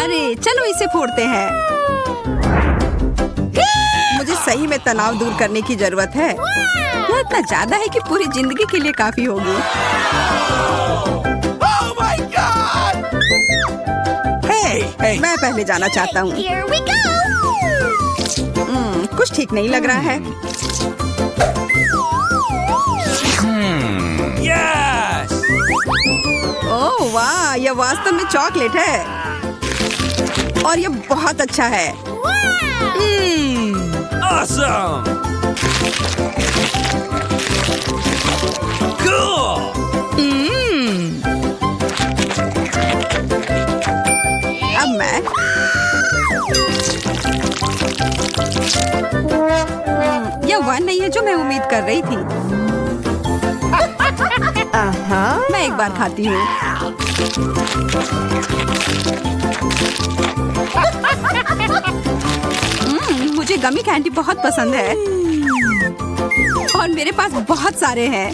अरे चलो इसे फोड़ते हैं। मुझे सही में तनाव दूर करने की जरूरत है। यह इतना ज्यादा है कि पूरी जिंदगी के लिए काफी होगी। Hey! मैं पहले जाना चाहता हूँ। Here we go! कुछ ठीक नहीं लग रहा है। Yes! ओह वाह, यह वास्तव में चॉकलेट है और यह बहुत अच्छा है। Awesome! Cool! अब मैं यह वह नहीं है जो मैं उम्मीद कर रही थी। मैं एक बार खाती हूँ। मुझे गमी कैंडी बहुत पसंद है और मेरे पास बहुत सारे हैं।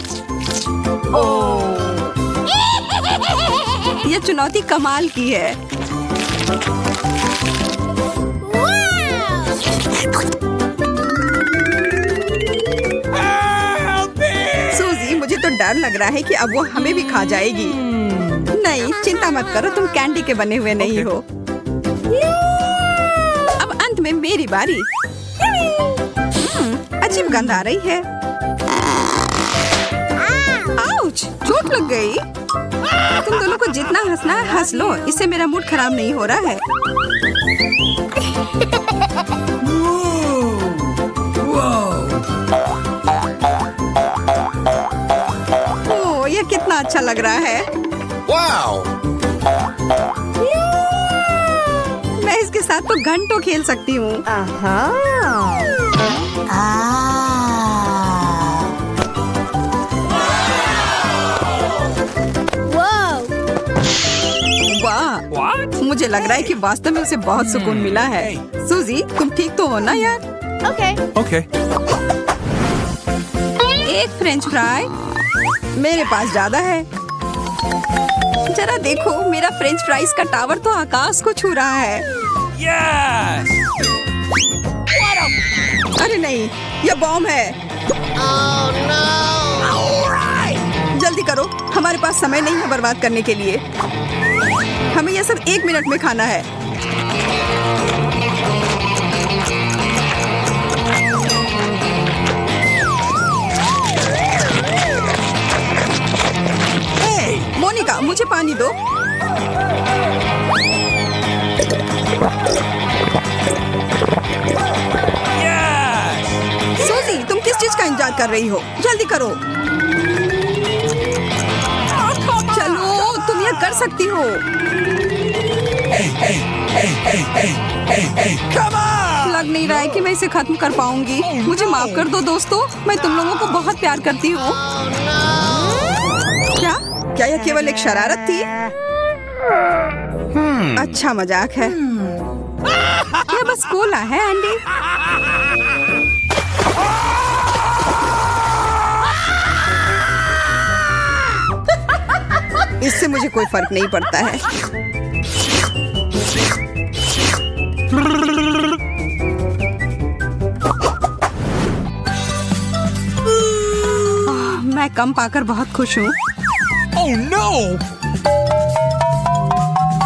यह चुनौती कमाल की है। सूजी, मुझे तो डर लग रहा है कि अब वो हमें भी खा जाएगी। नहीं, चिंता मत करो, तुम कैंडी के बने हुए नहीं हो। अब अंत में मेरी बारी। अजीब गंध आ रही है। आउच, चोट लग गई। तुम दोनों को जितना हंसना है हंस लो, इससे मेरा मूड खराब नहीं हो रहा है। ओह, ये कितना अच्छा लग रहा है। Wow! मैं इसके साथ तो घंटों खेल सकती हूँ। Whoa! वाह, What? मुझे लग रहा है कि वास्तव में उसे बहुत सुकून मिला है। सूजी, तुम ठीक तो हो ना यार? Okay. Okay. एक फ्रेंच फ्राई, मेरे पास ज्यादा है। जरा देखो, मेरा फ्रेंच फ्राइज का टावर तो आकाश को छू रहा है। Yes! अरे नहीं, यह बॉम्ब है। Oh no! जल्दी करो, हमारे पास समय नहीं है बर्बाद करने के लिए। हमें यह सब 1 मिनट में खाना है। मोनिका, मुझे पानी दो। Yes! सूजी, तुम किस चीज का इंतजार कर रही हो? जल्दी करो। चलो, तुम यह कर सकती हो। Come on! लग नहीं रहा है कि मैं इसे खत्म कर पाऊंगी। मुझे माफ कर दो दोस्तों, मैं तुम लोगों को बहुत प्यार करती हूँ। क्या यह केवल एक शरारत थी? अच्छा मजाक है। यह बस कोला है एंडी। इससे मुझे कोई फर्क नहीं पड़ता है। मैं कम पाकर बहुत खुश हूँ। Oh no!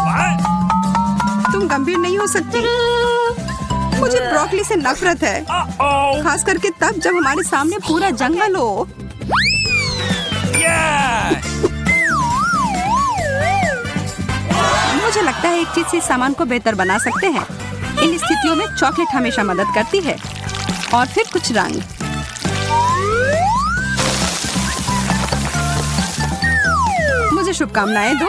What? तुम गंभीर नहीं हो सकती। मुझे ब्रोकली से नफरत है, Uh-oh! खास करके तब जब हमारे सामने पूरा जंगल हो। Yes! मुझे लगता है एक चीज से इस सामान को बेहतर बना सकते हैं। इन स्थितियों में चॉकलेट हमेशा मदद करती है। और फिर कुछ रंग। मुझे शुभकामनाएं दो।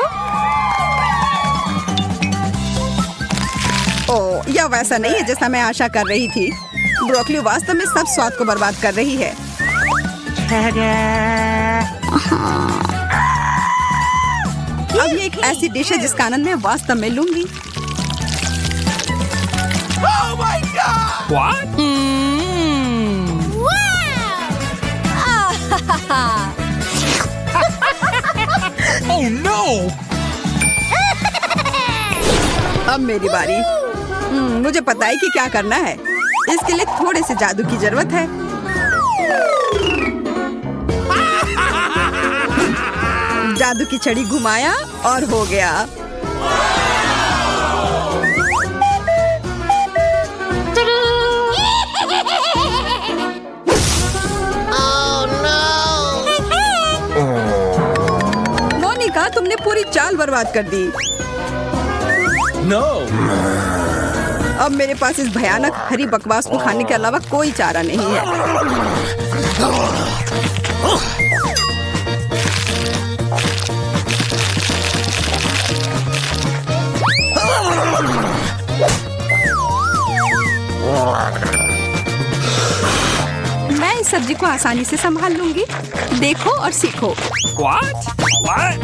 ओह, यह वैसा नहीं है जैसा मैं आशा कर रही थी। ब्रोकली वास्तव में सब स्वाद को बर्बाद कर रही है। अब ये एक ऐसी डिश है जिसका आनंद मैं वास्तव में लूंगी। Oh my God! What? Oh no! अब मेरी बारी। मुझे पता है कि क्या करना है। इसके लिए थोड़े से जादू की जरूरत है। जादू की छड़ी घुमाया और हो गया। मोनिका, तुमने पूरी चाल बर्बाद कर दी। No. अब मेरे पास इस भयानक हरी बकवास को खाने के अलावा कोई चारा नहीं है। मैं इस सब्जी को आसानी से संभाल लूंगी। देखो और सीखो। What? What?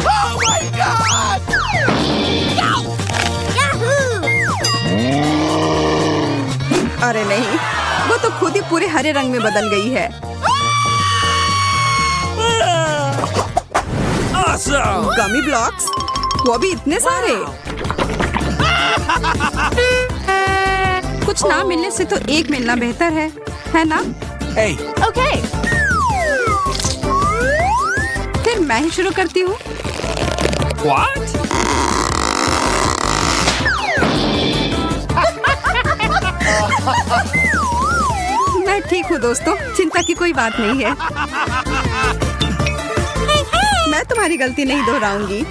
Oh my God! अरे नहीं, वो तो खुद ही पूरे हरे रंग में बदल गई है। Awesome! गमी ब्लॉक्स, वो भी इतने सारे। कुछ ना मिलने से तो एक मिलना बेहतर है ना? Hey, Okay. फिर मैं ही शुरू करती हूँ। what? मैं ठीक हूँ दोस्तों, चिंता की कोई बात नहीं है। मैं तुम्हारी गलती नहीं दोहराऊंगी।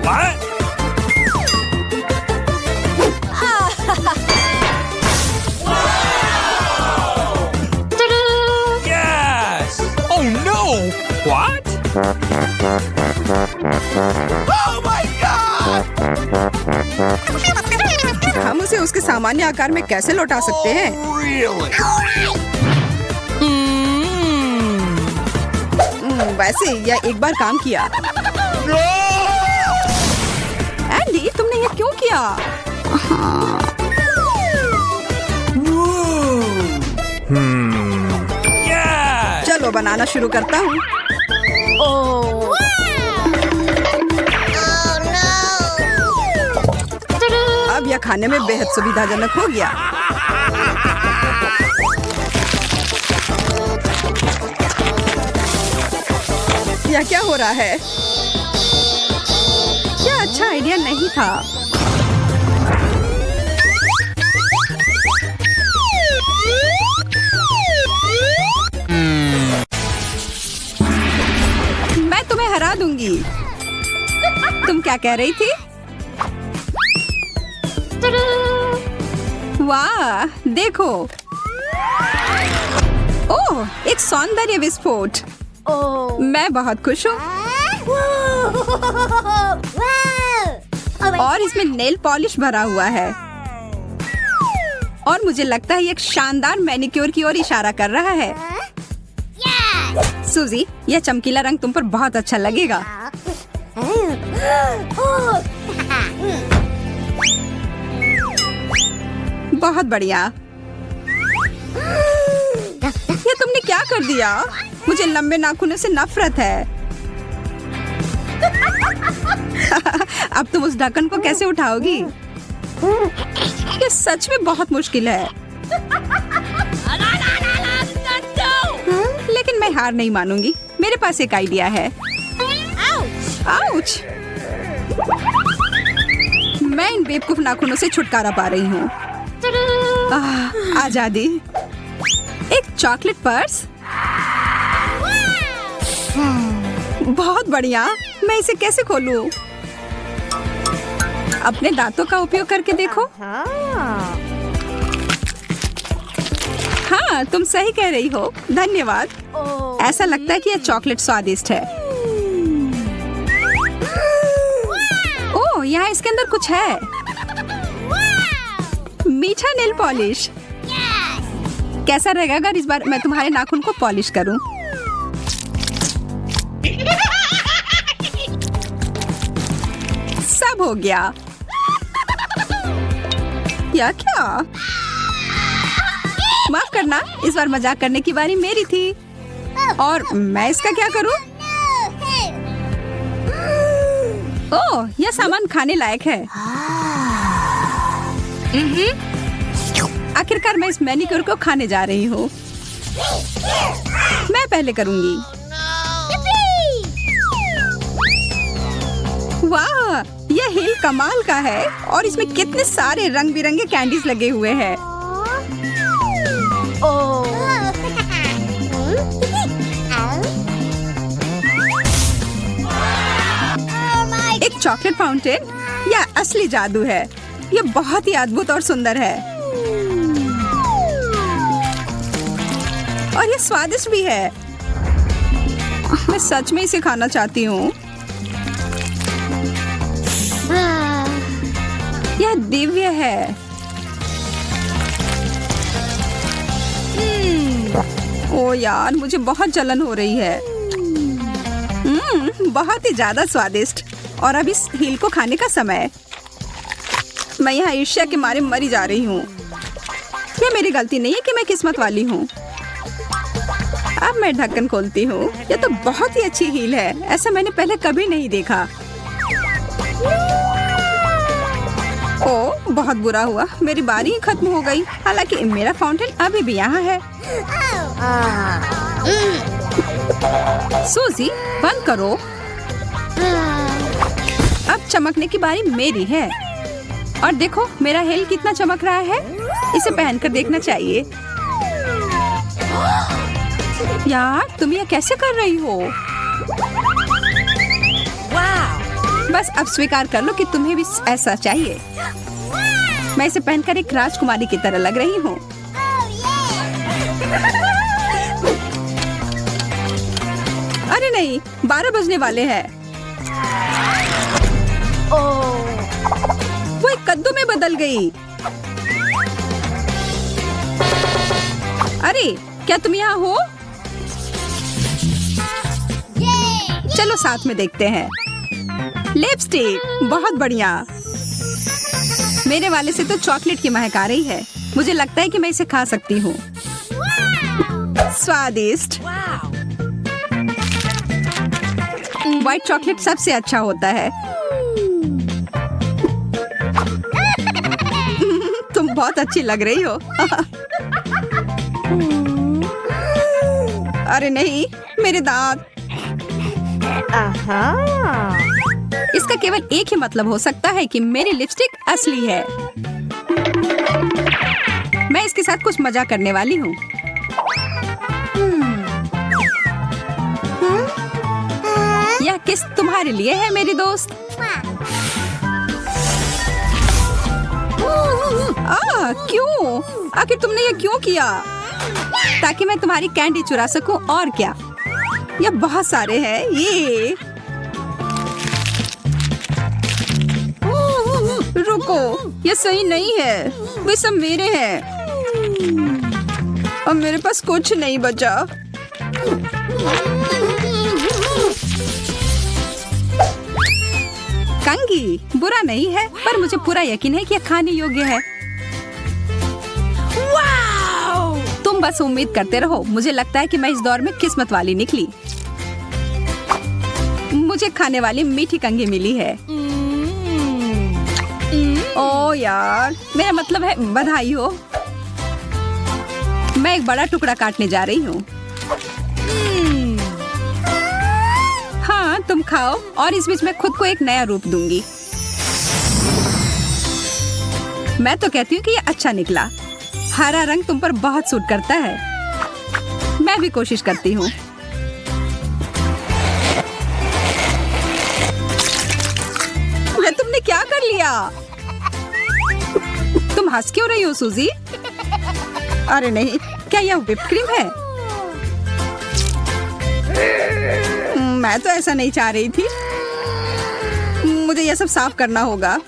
What? Yes! Oh no! What? Oh my God! हम उसे उसके सामान्य आकार में कैसे लौटा सकते हैं? Really? वैसे यह एक बार काम किया। एंडी, तुमने ये क्यों किया? Yes! चलो बनाना शुरू करता हूँ। Oh. Oh no. अब यह खाने में बेहद सुविधाजनक हो गया। यह क्या हो रहा है? क्या अच्छा आइडिया नहीं था। मैं तुम्हें हरा दूंगी। तुम क्या कह रही थी? वाह, देखो। ओह, एक सौंदर्य विस्फोट। Oh. मैं बहुत खुश हूँ। Wow. और इसमें नेल पॉलिश भरा हुआ है। और मुझे लगता है ये एक शानदार मैनिक्योर की ओर इशारा कर रहा है। सूजी, यह चमकीला रंग तुम पर बहुत अच्छा लगेगा। बहुत बढ़िया। ये तुमने क्या कर दिया? मुझे लंबे नाखूनों से नफरत है। अब तुम उस ढक्कन को कैसे उठाओगी? ये सच में बहुत मुश्किल है। लेकिन मैं हार नहीं मानूंगी। मेरे पास एक आइडिया है। आउच! मैं इन बेवकूफ नाखूनों से छुटकारा पा रही हूँ। आजादी। एक चॉकलेट पर्स। बहुत बढ़िया। मैं इसे कैसे खोलूं? अपने दांतों का उपयोग करके देखो। हाँ, तुम सही कह रही हो। धन्यवाद। ऐसा लगता है कि यह चॉकलेट स्वादिष्ट है। ओह, यहाँ इसके अंदर कुछ है। मीठा नेल पॉलिश। कैसा रहेगा अगर इस बार मैं तुम्हारे नाखून को पॉलिश करूं? सब हो गया। या क्या? माफ करना, इस बार मजाक करने की बारी मेरी थी। और मैं इसका क्या करूं? ओह, यह सामान खाने लायक है। आखिरकार मैं इस मैनीक्योर को खाने जा रही हूँ। मैं पहले करूँगी। वाह, यह हिल कमाल का है और इसमें कितने सारे रंग बिरंगे कैंडीज लगे हुए हैं। Oh. एक चॉकलेट फाउंटेन या असली जादू है। यह बहुत ही अद्भुत और सुंदर है और यह स्वादिष्ट भी है। मैं सच में इसे खाना चाहती हूँ। यह दिव्य है। ओ यार, मुझे बहुत जलन हो रही है। बहुत ही ज्यादा स्वादिष्ट। और अब इस हिल को खाने का समय। मैं यहाँ ईर्ष्या के मारे मरी जा रही हूँ। यह मेरी गलती नहीं है कि मैं किस्मत वाली हूँ। अब मैं ढक्कन खोलती हूँ। यह तो बहुत ही अच्छी हील है। ऐसा मैंने पहले कभी नहीं देखा। ओ, बहुत बुरा हुआ। मेरी बारी ही खत्म हो गई। हालांकि मेरा फाउंटेन अभी भी यहाँ है। सूजी, बंद करो। अब चमकने की बारी मेरी है। और देखो मेरा हिल कितना चमक रहा है। इसे पहनकर देखना चाहिए। यार, तुम यह कैसे कर रही हो? बस अब स्वीकार कर लो कि तुम्हें भी ऐसा चाहिए। मैं इसे पहनकर एक राजकुमारी की तरह लग रही हूँ। अरे नहीं, 12 बजने वाले हैं। वो एक कद्दू में बदल गई। अरे, क्या तुम यहाँ हो? चलो साथ में देखते हैं। लिपस्टिक, बहुत बढ़िया। मेरे वाले से तो चॉकलेट की महक आ रही है। मुझे लगता है कि मैं इसे खा सकती हूँ। स्वादिष्ट। व्हाइट चॉकलेट सबसे अच्छा होता है। तुम बहुत अच्छी लग रही हो। अरे नहीं, मेरे दांत। इसका केवल एक ही मतलब हो सकता है कि मेरी लिपस्टिक असली है। मैं इसके साथ कुछ मजाक करने वाली हूँ। यह किस तुम्हारे लिए है मेरी दोस्त। क्यों? आखिर तुमने ये क्यों किया? ताकि मैं तुम्हारी कैंडी चुरा सकूं, और क्या। यह बहुत सारे हैं। ये रुको, ये सही नहीं है। वे सब मेरे हैं। अब मेरे पास कुछ नहीं बचा। कंगी बुरा नहीं है, पर मुझे पूरा यकीन है कि यह खाने योग्य है। तुम बस उम्मीद करते रहो। मुझे लगता है कि मैं इस दौर में किस्मत वाली निकली। मुझे खाने वाली मीठी कंगी मिली है। ओ यार, मेरा मतलब है बधाई हो। मैं एक बड़ा टुकड़ा काटने जा रही हूँ। हाँ, तुम खाओ और इस बीच मैं खुद को एक नया रूप दूंगी। मैं तो कहती हूँ कि ये अच्छा निकला। हरा रंग तुम पर बहुत सूट करता है। मैं भी कोशिश करती हूँ। तुमने क्या कर लिया? तुम हंस क्यों रही हो सूजी? अरे नहीं, क्या यह व्हिप्ड क्रीम है? मैं तो ऐसा नहीं चाह रही थी। मुझे यह सब साफ करना होगा।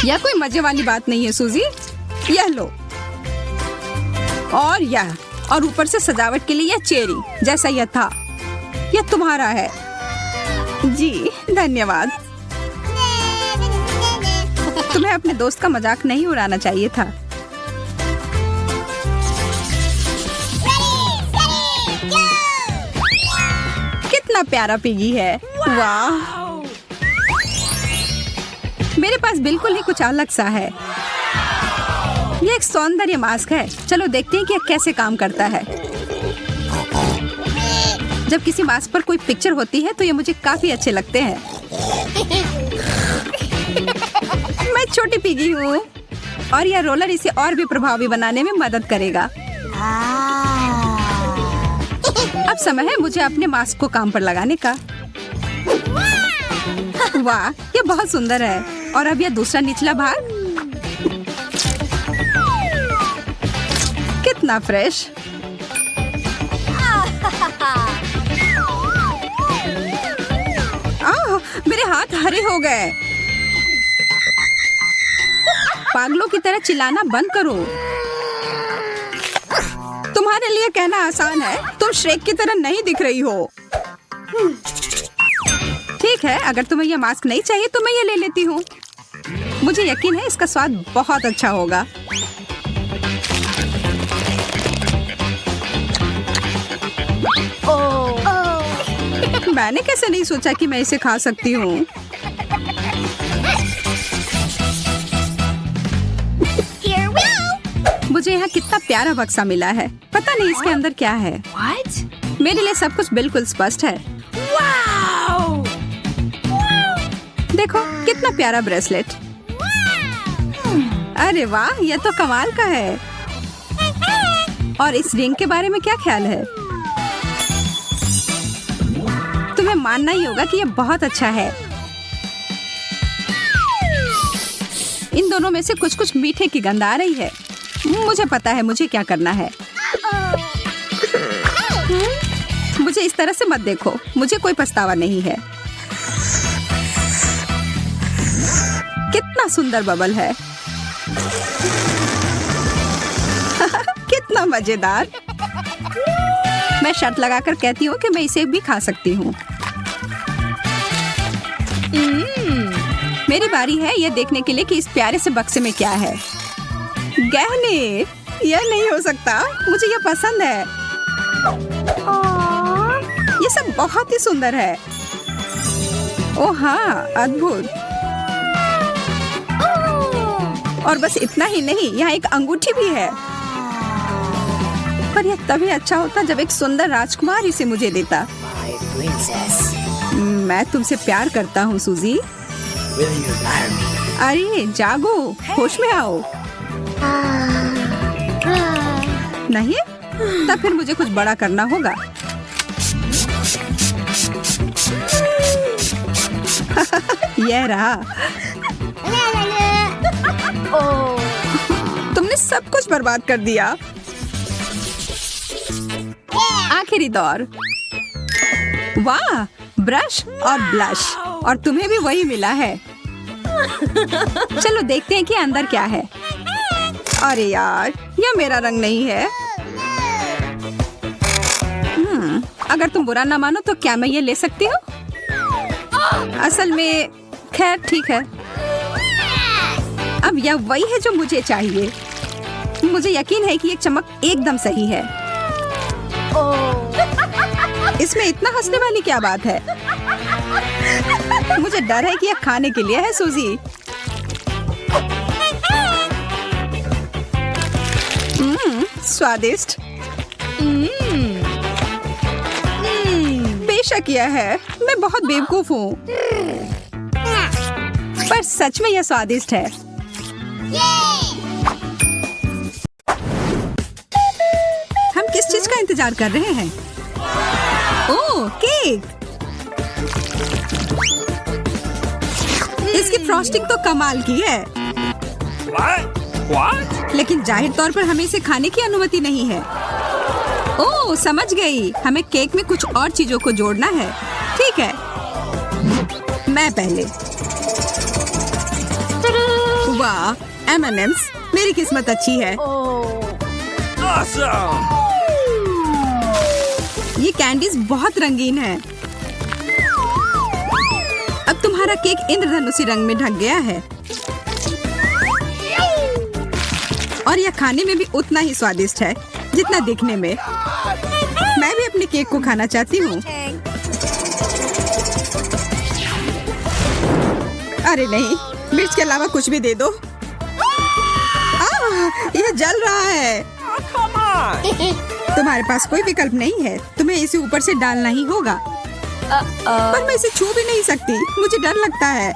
यह कोई मजे वाली बात नहीं है सूजी। यह लो, और यह, और ऊपर से सजावट के लिए यह चेरी जैसा यह था। यह तुम्हारा है। जी धन्यवाद। तुम्हें अपने दोस्त का मजाक नहीं उड़ाना चाहिए था। कितना प्यारा पिगी है। वाह, मेरे पास बिल्कुल ही कुछ अलग सा है। ये एक सौंदर्य मास्क है। चलो देखते हैं कि यह कैसे काम करता है। जब किसी मास्क पर कोई पिक्चर होती है तो ये मुझे काफी अच्छे लगते हैं। मैं छोटी पिगी हूँ और यह रोलर इसे और भी प्रभावी बनाने में मदद करेगा। अब समय है मुझे अपने मास्क को काम पर लगाने का। वाह, ये बहुत सुंदर है। और अब यह दूसरा निचला भाग कितना फ्रेश। मेरे हाथ हरे हो गए। पागलों की तरह चिल्लाना बंद करो। तुम्हारे लिए कहना आसान है, तुम श्रेक की तरह नहीं दिख रही हो। ठीक है, अगर तुम्हें यह मास्क नहीं चाहिए तो मैं ये ले लेती हूँ। मुझे यकीन है इसका स्वाद बहुत अच्छा होगा। मैंने कैसे नहीं सोचा कि मैं इसे खा सकती हूँ। मुझे यहाँ कितना प्यारा बक्सा मिला है। पता नहीं इसके अंदर क्या है। मेरे लिए सब कुछ बिल्कुल स्पष्ट है। देखो कितना प्यारा ब्रेसलेट। अरे वाह, यह तो कमाल का है। और इस रिंग के बारे में क्या ख्याल है? तुम्हें मानना ही होगा कि यह बहुत अच्छा है। इन दोनों में से कुछ कुछ मीठे की गंध आ रही है। मुझे पता है मुझे क्या करना है। मुझे इस तरह से मत देखो, मुझे कोई पछतावा नहीं है। कितना सुंदर बबल है। कितना मजेदार। मैं शर्त लगाकर कहती हूँ कि मैं इसे भी खा सकती हूँ। मेरी बारी है यह देखने के लिए कि इस प्यारे से बक्से में क्या है। गहने, यह नहीं हो सकता। मुझे यह पसंद है। ये सब बहुत ही सुंदर है। ओह हाँ, अद्भुत। और बस इतना ही नहीं, यहाँ एक अंगूठी भी है। पर यह तभी अच्छा होता जब एक सुंदर राजकुमार इसे मुझे देता। मैं तुमसे प्यार करता हूँ सूजी। अरे जागो, होश में आओ। नहीं? तब फिर मुझे कुछ बड़ा करना होगा। यह रहा। तुमने सब कुछ बर्बाद कर दिया। आखिरी दौर। वाह, ब्रश और ब्लश। और तुम्हें भी वही मिला है। चलो देखते हैं कि अंदर क्या है। अरे यार, यह मेरा रंग नहीं है। अगर तुम बुरा ना मानो तो क्या मैं ये ले सकती हूँ? असल में खैर ठीक है। अब यह वही है जो मुझे चाहिए। मुझे यकीन है कि ये चमक एकदम सही है। इसमें इतना हंसने वाली क्या बात है? मुझे डर है कि यह खाने के लिए है सूजी। स्वादिष्ट। बेशक यह है। मैं बहुत बेवकूफ हूँ, पर सच में यह स्वादिष्ट है। हम किस चीज का इंतजार कर रहे हैं? ओह, केक। इसकी फ्रॉस्टिंग तो कमाल की है। What? लेकिन जाहिर तौर पर हमें इसे खाने की अनुमति नहीं है। ओह, समझ गई। हमें केक में कुछ और चीजों को जोड़ना है। ठीक है, मैं पहले। वाह, M&M's। मेरी किस्मत अच्छी है। Awesome! ये कैंडीज बहुत रंगीन है। अब तुम्हारा केक इंद्रधनुषी रंग में ढक गया है। और यह खाने में भी उतना ही स्वादिष्ट है जितना दिखने में। मैं भी अपने केक को खाना चाहती हूँ। अरे नहीं, मिर्च के अलावा कुछ भी दे दो। यह जल रहा है। Come on! तुम्हारे पास कोई विकल्प नहीं है, तुम्हें इसे ऊपर से डालना ही होगा। पर मैं इसे छू भी नहीं सकती, मुझे डर लगता है।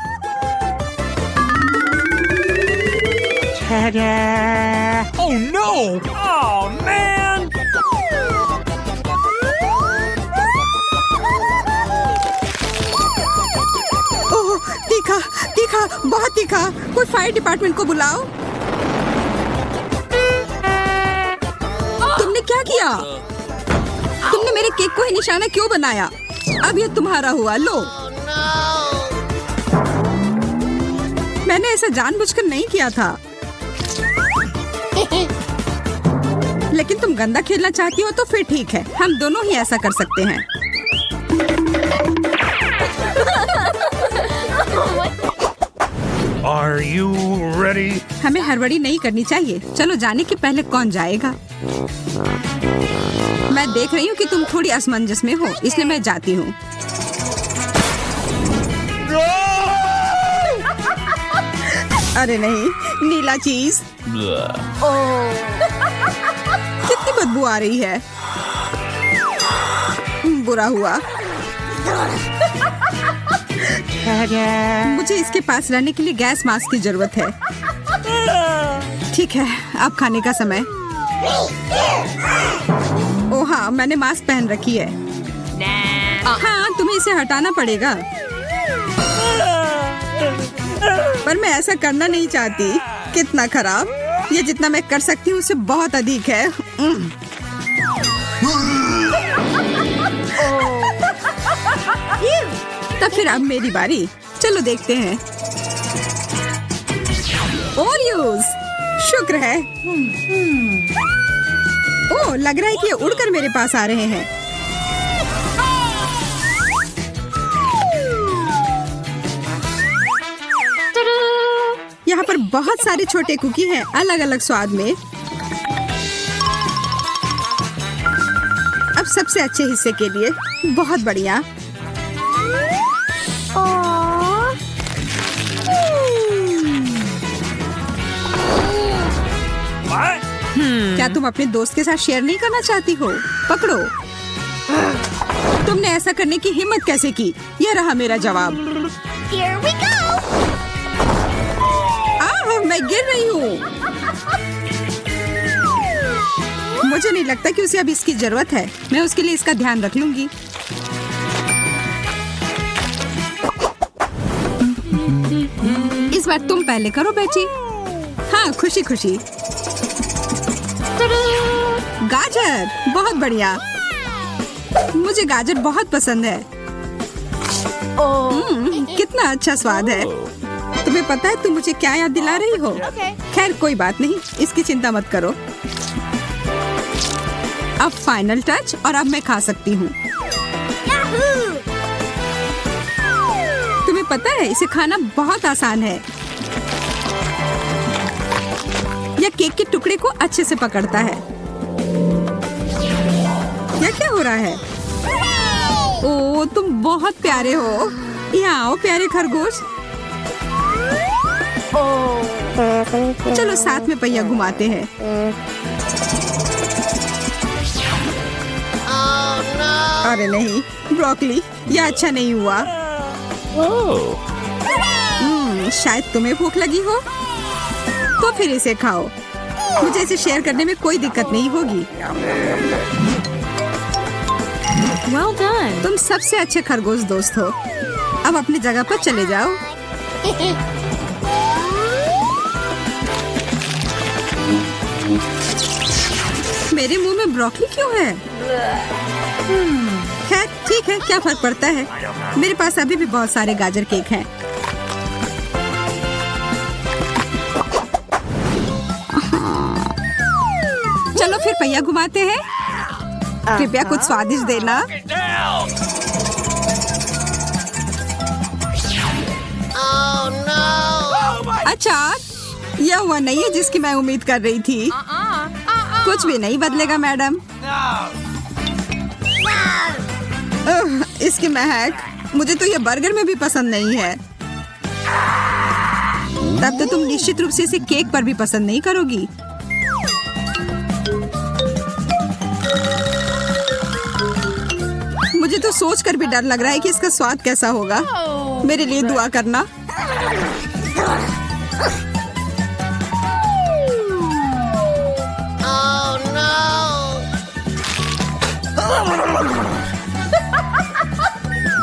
Oh no! Oh man! ओह, तीखा, तीखा, बहुत तीखा। कोई फायर डिपार्टमेंट को बुलाओ। तुमने क्या किया? तुमने मेरे केक को ही निशाना क्यों बनाया? अब ये तुम्हारा हुआ, लो। मैंने ऐसा जानबूझकर नहीं किया था। लेकिन तुम गंदा खेलना चाहती हो तो फिर ठीक है, हम दोनों ही ऐसा कर सकते हैं। Are you ready? हमें हड़बड़ी नहीं करनी चाहिए। चलो जाने के पहले कौन जाएगा। मैं देख रही हूँ कि तुम थोड़ी असमंजस में हो, इसलिए मैं जाती हूँ। अरे नहीं, नीला चीज। कितनी बदबू आ रही है। बुरा हुआ। मुझे इसके पास रहने के लिए गैस मास्क की जरूरत है। ठीक है, अब खाने का समय। ओह हाँ, मैंने मास्क पहन रखी है। हाँ, तुम्हें इसे हटाना पड़ेगा। पर मैं ऐसा करना नहीं चाहती। कितना खराब। ये जितना मैं कर सकती हूँ उससे बहुत अधिक है। तब फिर अब मेरी बारी। चलो देखते हैं। ओरियोस, शुक्र है। ओह, लग रहा है कि ये उड़कर मेरे पास आ रहे हैं। यहाँ पर बहुत सारे छोटे कुकी हैं, अलग अलग स्वाद में। अब सबसे अच्छे हिस्से के लिए बहुत बढ़िया। What? क्या तुम अपने दोस्त के साथ शेयर नहीं करना चाहती हो? पकड़ो। तुमने ऐसा करने की हिम्मत कैसे की? यह रहा मेरा जवाब। Here we go! मैं गिर रही हूँ। मुझे नहीं लगता कि उसे अब इसकी जरूरत है। मैं उसके लिए इसका ध्यान रख लूंगी। इस बार तुम पहले करो बेटी। हाँ, खुशी खुशी। गाजर, बहुत बढ़िया। मुझे गाजर बहुत पसंद है। कितना अच्छा स्वाद है। तुम्हें पता है तुम मुझे क्या याद दिला रही हो? खैर कोई बात नहीं, इसकी चिंता मत करो। अब फाइनल टच, और अब मैं खा सकती हूँ। तुम्हें पता है इसे खाना बहुत आसान है। यह केक के टुकड़े को अच्छे से पकड़ता है। यह क्या हो रहा है? ओह, तुम बहुत प्यारे हो। यहाँ आओ प्यारे खरगोश। चलो साथ में पहिया घुमाते हैं। अरे नहीं, ब्रोकली, यह अच्छा नहीं हुआ। शायद तुम्हें भूख लगी हो, तो फिर इसे खाओ। मुझे इसे शेयर करने में कोई दिक्कत नहीं होगी। Well done. तुम सबसे अच्छे खरगोश दोस्त हो। अब अपनी जगह पर चले जाओ। मेरे मुंह में ब्रोकली क्यों है? खैर ठीक है, क्या फर्क पड़ता है। मेरे पास अभी भी बहुत सारे गाजर केक हैं। चलो फिर पहिया घुमाते हैं। कृपया कुछ स्वादिष्ट देना। अचार, यह हुआ नहीं है जिसकी मैं उम्मीद कर रही थी। कुछ भी नहीं बदलेगा मैडम। इसकी महक, मुझे तो ये बर्गर में भी पसंद नहीं है। तब तो तुम निश्चित रूप से इसे केक पर भी पसंद नहीं करोगी। मुझे तो सोचकर भी डर लग रहा है कि इसका स्वाद कैसा होगा। मेरे लिए दुआ करना।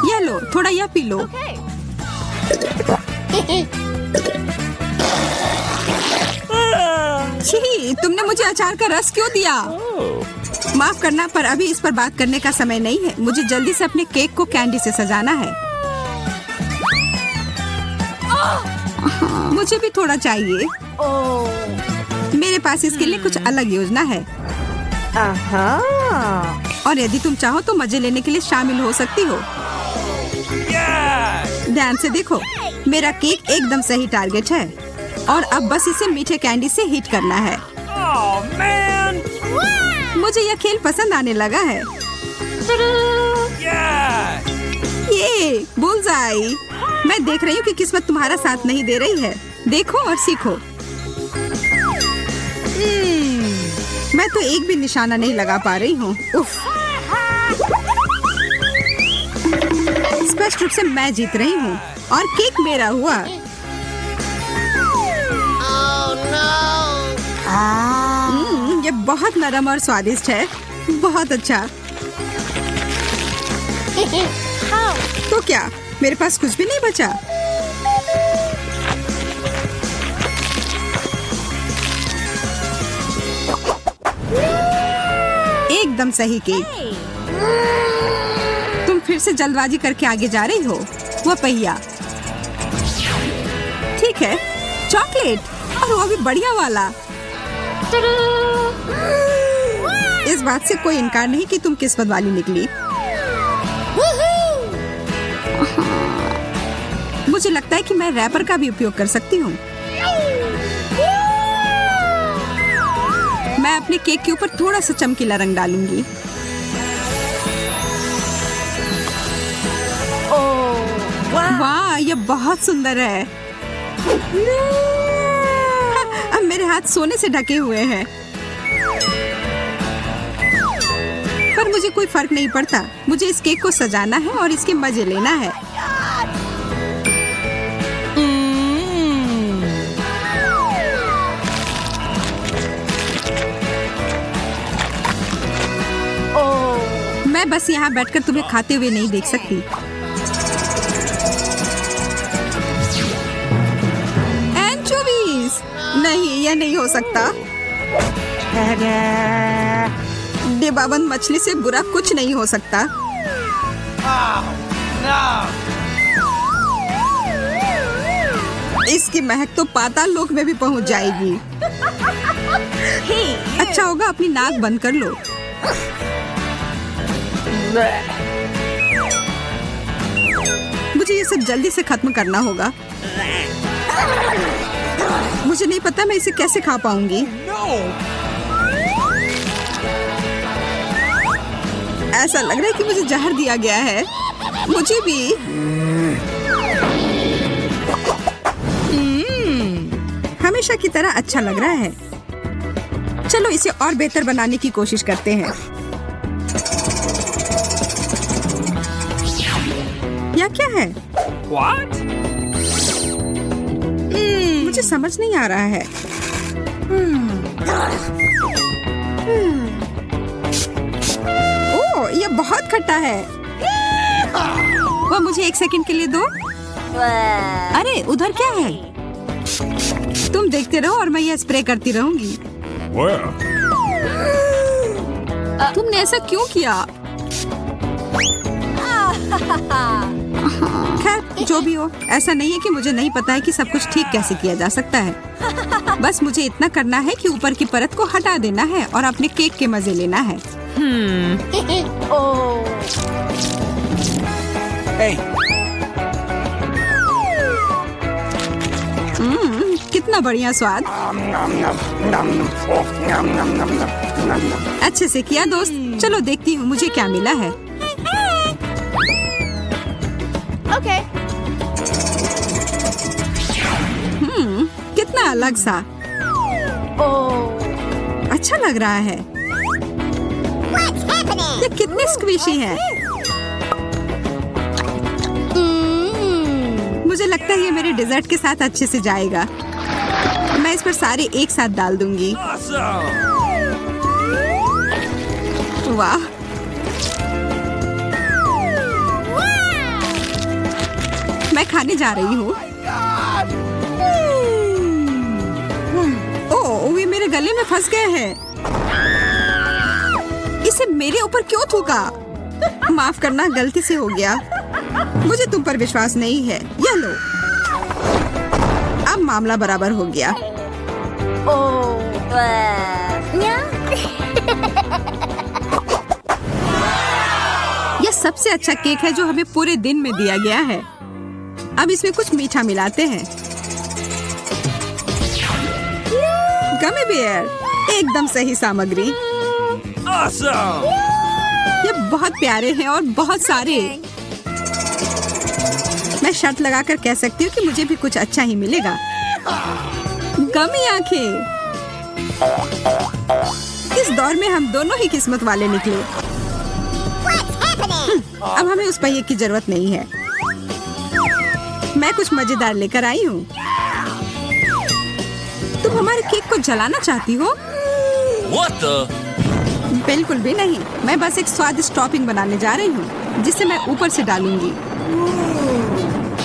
ये लो, थोड़ा यह पी लो। छी, तुमने मुझे अचार का रस क्यों दिया? माफ करना, पर अभी इस पर बात करने का समय नहीं है। मुझे जल्दी से अपने केक को कैंडी से सजाना है। मुझे भी थोड़ा चाहिए। मेरे पास इसके लिए कुछ अलग योजना है। और यदि तुम चाहो तो मजे लेने के लिए शामिल हो सकती हो। ध्यान से देखो, मेरा केक एकदम सही टारगेट है और अब बस इसे मीठे कैंडी से हिट करना है। Oh, man! मुझे यह खेल पसंद आने लगा है। Yes! ये बुलजाई। मैं देख रही हूँ कि किस्मत तुम्हारा साथ नहीं दे रही है। देखो और सीखो। मैं तो एक भी निशाना नहीं लगा पा रही हूँ। उफ। स्पष्ट रूप से मैं जीत रही हूँ और केक मेरा हुआ। ये बहुत नरम और स्वादिष्ट है। बहुत अच्छा। तो क्या मेरे पास कुछ भी नहीं बचा? एकदम सही केक। तुम फिर से जल्दबाजी करके आगे जा रही हो। वो पहिया। ठीक है, चॉकलेट और वो भी बढ़िया वाला। इस बात से कोई इनकार नहीं कि तुम किस्मत वाली निकली। मुझे लगता है कि मैं रैपर का भी उपयोग कर सकती हूँ। मैं अपने केक के ऊपर थोड़ा सा चमकीला रंग डालूंगी। वाह, ये बहुत सुंदर है। अब मेरे हाथ सोने से ढके हुए हैं, पर मुझे कोई फर्क नहीं पड़ता। मुझे इस केक को सजाना है और इसके मजे लेना है। मैं बस यहाँ बैठकर तुम्हें खाते हुए नहीं देख सकती। एंचोवीज! नहीं, यह नहीं हो सकता। डिब्बाबंद मछली से बुरा कुछ नहीं हो सकता। इसकी महक तो पाताल लोक में भी पहुंच जाएगी। अच्छा होगा अपनी नाक बंद कर लो। मुझे ये सब जल्दी से खत्म करना होगा। मुझे नहीं पता मैं इसे कैसे खा पाऊंगी। ऐसा लग रहा है कि मुझे जहर दिया गया है। मुझे भी। हमेशा की तरह अच्छा लग रहा है। चलो इसे और बेहतर बनाने की कोशिश करते हैं। या क्या है? What? मुझे समझ नहीं आ रहा है। ओह, ये बहुत खट्टा है। वो मुझे एक सेकंड के लिए दो। अरे उधर क्या है? तुम देखते रहो और मैं यह स्प्रे करती रहूंगी। तुमने ऐसा क्यों किया? खैर जो भी हो, ऐसा नहीं है कि मुझे नहीं पता है कि सब कुछ ठीक कैसे किया जा सकता है। बस मुझे इतना करना है कि ऊपर की परत को हटा देना है और अपने केक के मजे लेना है। Hey. कितना बढ़िया स्वाद। अच्छे से किया दोस्त। चलो देखती हूँ मुझे क्या मिला है। Okay. अलग सा। अच्छा लग रहा है। ये कितनी स्क्विशी है। मुझे लगता है ये मेरे डिजर्ट के साथ अच्छे से जाएगा। मैं इस पर सारे एक साथ डाल दूंगी। Awesome! वाह, मैं खाने जा रही हूँ। ओह, ये मेरे गले में फंस गए हैं। इसे मेरे ऊपर क्यों थूका? माफ करना, गलती से हो गया। मुझे तुम पर विश्वास नहीं है। यह लो। अब मामला बराबर हो गया। यह सबसे अच्छा केक है जो हमें पूरे दिन में दिया गया है। अब इसमें कुछ मीठा मिलाते हैं। गमी बेयर, एकदम सही सामग्री। Awesome! ये बहुत प्यारे हैं और बहुत सारे। मैं शर्त लगाकर कह सकती हूँ कि मुझे भी कुछ अच्छा ही मिलेगा। गमी आंखें। इस दौर में हम दोनों ही किस्मत वाले निकले। अब हमें उस पहिए की जरूरत नहीं है। मैं कुछ मजेदार लेकर आई हूँ। तुम हमारे केक को जलाना चाहती हो? What the? बिल्कुल भी नहीं। मैं बस एक स्वादिष्ट टॉपिंग बनाने जा रही हूँ जिसे मैं ऊपर से डालूंगी।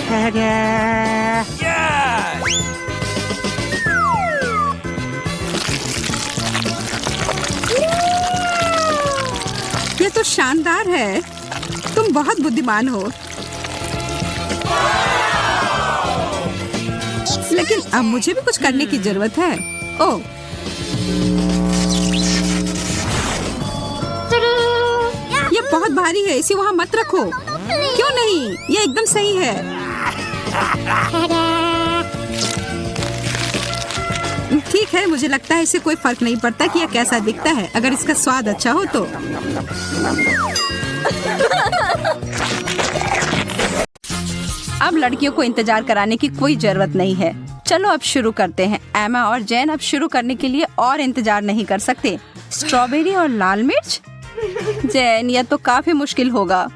Yeah! ये तो शानदार है। तुम बहुत बुद्धिमान हो। लेकिन अब मुझे भी कुछ करने की जरूरत है। ओह, ये बहुत भारी है। इसे वहाँ मत रखो। क्यों नहीं? ये एकदम सही है। ठीक है, मुझे लगता है इसे कोई फर्क नहीं पड़ता कि यह कैसा दिखता है, अगर इसका स्वाद अच्छा हो तो। अब लड़कियों को इंतजार कराने की कोई जरूरत नहीं है। चलो अब शुरू करते हैं। एमा और जैन अब शुरू करने के लिए और इंतजार नहीं कर सकते। स्ट्रॉबेरी और लाल मिर्च। जैन, यह तो काफी मुश्किल होगा।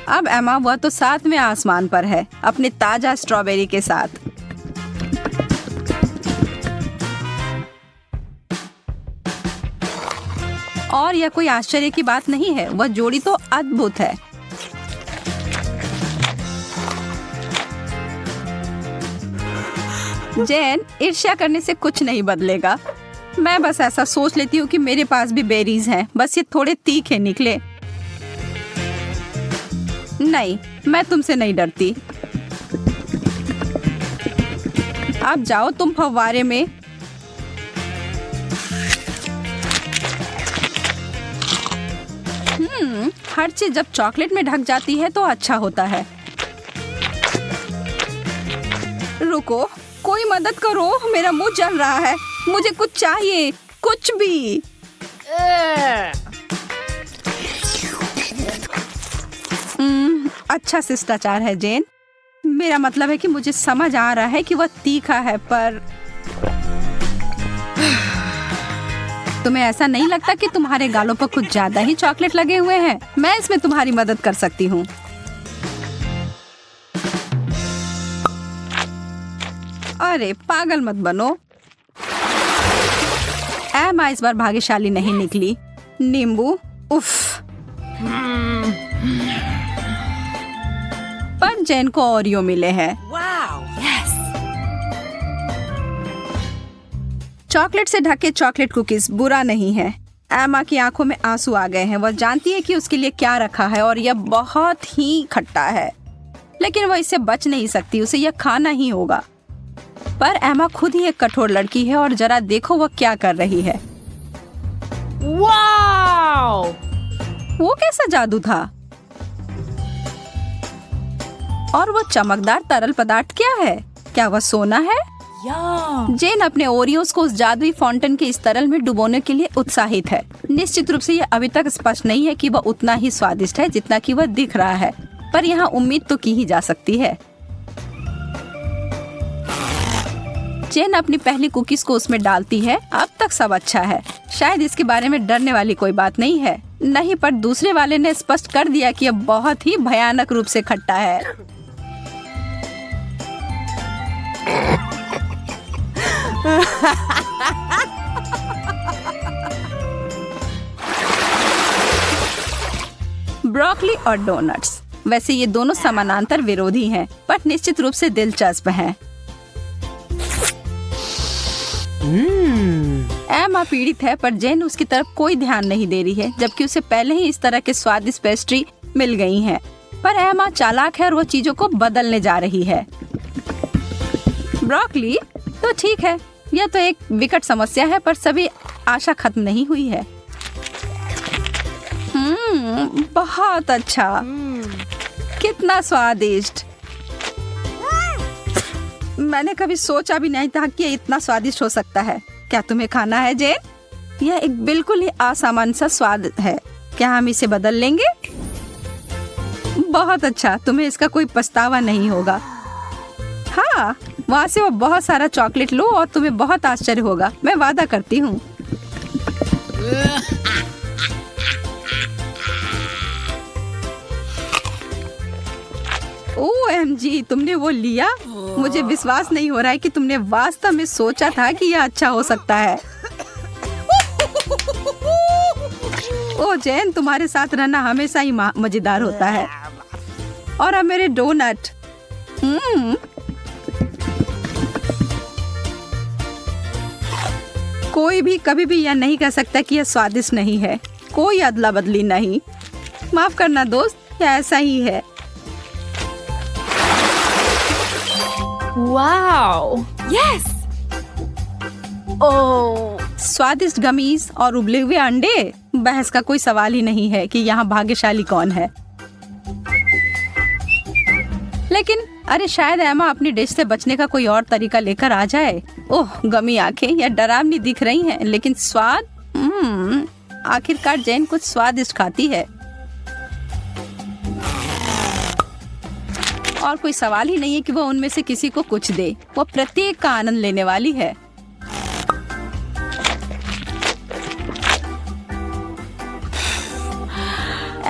अब एमा, वह तो 7वें आसमान पर है अपने ताजा स्ट्रॉबेरी के साथ। और यह कोई आश्चर्य की बात नहीं है। वह जोड़ी तो अद्भुत है। जैन, ईर्ष्या करने से कुछ नहीं बदलेगा। मैं बस ऐसा सोच लेती हूँ कि मेरे पास भी बेरीज हैं, बस ये थोड़े तीखे निकले। नहीं, मैं तुमसे नहीं डरती। अब जाओ तुम फव्वारे में। हर चीज जब चॉकलेट में ढक जाती है तो अच्छा होता है। रुको, कोई मदद करो, मेरा मुंह जल रहा है। मुझे कुछ चाहिए, कुछ भी। अच्छा शिष्टाचार है जैन। मेरा मतलब है कि मुझे समझ आ रहा है कि वह तीखा है, पर तुम्हें ऐसा नहीं लगता कि तुम्हारे गालों पर कुछ ज्यादा ही चॉकलेट लगे हुए हैं? मैं इसमें तुम्हारी मदद कर सकती हूँ। अरे पागल मत बनो। एमा इस बार भाग्यशाली नहीं निकली। नींबू, उफ। पर जैन को ओरियो मिले हैं। चॉकलेट से ढके चॉकलेट कुकीज बुरा नहीं है। एमा की आंखों में आंसू आ गए हैं। वह जानती है कि उसके लिए क्या रखा है और यह बहुत ही खट्टा है, लेकिन वह इससे बच नहीं सकती। उसे यह खाना ही होगा। पर एमा खुद ही एक कठोर लड़की है और जरा देखो वह क्या कर रही है। Wow! वो कैसा जादू था? और वो चमकदार तरल पदार्थ क्या है? क्या वह सोना है? Yum! जेन अपने ओरियोस को उस जादुई फाउंटेन के इस तरल में डुबोने के लिए उत्साहित है। निश्चित रूप से यह अभी तक स्पष्ट नहीं है कि वह उतना ही स्वादिष्ट है जितना कि वह दिख रहा है, पर यहाँ उम्मीद तो की ही जा सकती है। जेन अपनी पहली कुकीज को उसमें डालती है। अब तक सब अच्छा है। शायद इसके बारे में डरने वाली कोई बात नहीं है। नहीं, पर दूसरे वाले ने स्पष्ट कर दिया कि यह बहुत ही भयानक रूप से खट्टा है। ब्रोकली और डोनट्स। वैसे ये दोनों समानांतर विरोधी हैं, पर निश्चित रूप से दिलचस्प हैं। एमा पीड़ित है, पर जेन उसकी तरफ कोई ध्यान नहीं दे रही है, जबकि उसे पहले ही इस तरह के स्वादिष्ट पेस्ट्री मिल गई हैं। पर एमा चालाक है और वो चीजों को बदलने जा रही है। ब्रोकली तो ठीक है, यह तो एक विकट समस्या है, पर सभी आशा खत्म नहीं हुई है। बहुत अच्छा, कितना स्वादिष्ट। मैंने कभी सोचा भी नहीं था कि ये इतना स्वादिष्ट हो सकता है। क्या तुम्हें खाना है जेन? यह एक बिल्कुल ही असामान्य सा स्वाद है। क्या हम इसे बदल लेंगे? बहुत अच्छा, तुम्हें इसका कोई पछतावा नहीं होगा। हाँ, वहाँ से वो बहुत सारा चॉकलेट लो और तुम्हें बहुत आश्चर्य होगा, मैं वादा करती हूँ। OMG, तुमने वो लिया? मुझे विश्वास नहीं हो रहा है कि तुमने वास्तव में सोचा था कि यह अच्छा हो सकता है। ओ जैन, तुम्हारे साथ रहना हमेशा ही मजेदार होता है। और अब मेरे डोनट। कोई भी कभी भी यह नहीं कह सकता कि यह स्वादिष्ट नहीं है। कोई अदला बदली नहीं। माफ करना दोस्त, यह ऐसा ही है। Wow, yes. ओह, स्वादिष्ट गमीज और उबले हुए अंडे। बहस का कोई सवाल ही नहीं है कि यहाँ भाग्यशाली कौन है। लेकिन अरे, शायद एमा अपनी डिश से बचने का कोई और तरीका लेकर आ जाए। ओह, गमी आंखें, यह डरावनी दिख रही हैं, लेकिन स्वाद। आखिरकार जैन कुछ स्वादिष्ट खाती है। और कोई सवाल ही नहीं है कि वो उनमें से किसी को कुछ दे। वो प्रत्येक का आनंद लेने वाली है।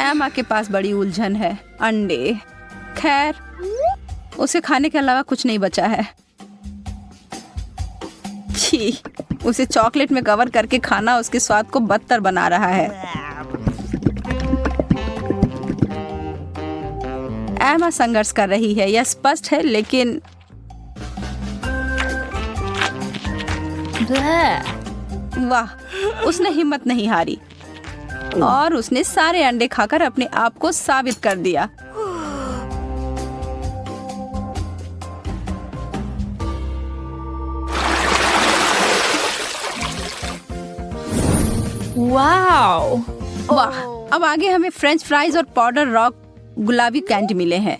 एमा के पास बड़ी उलझन है। अंडे, खैर उसे खाने के अलावा कुछ नहीं बचा है। छी, उसे चॉकलेट में कवर करके खाना उसके स्वाद को बदतर बना रहा है। एमा संघर्ष कर रही है, यह स्पष्ट है, लेकिन वाह, उसने हिम्मत नहीं हारी और उसने सारे अंडे खाकर अपने आप को साबित कर दिया। वाओ, वाह, अब आगे हमें फ्रेंच फ्राइज और पाउडर रॉक गुलाबी कैंडी मिले हैं।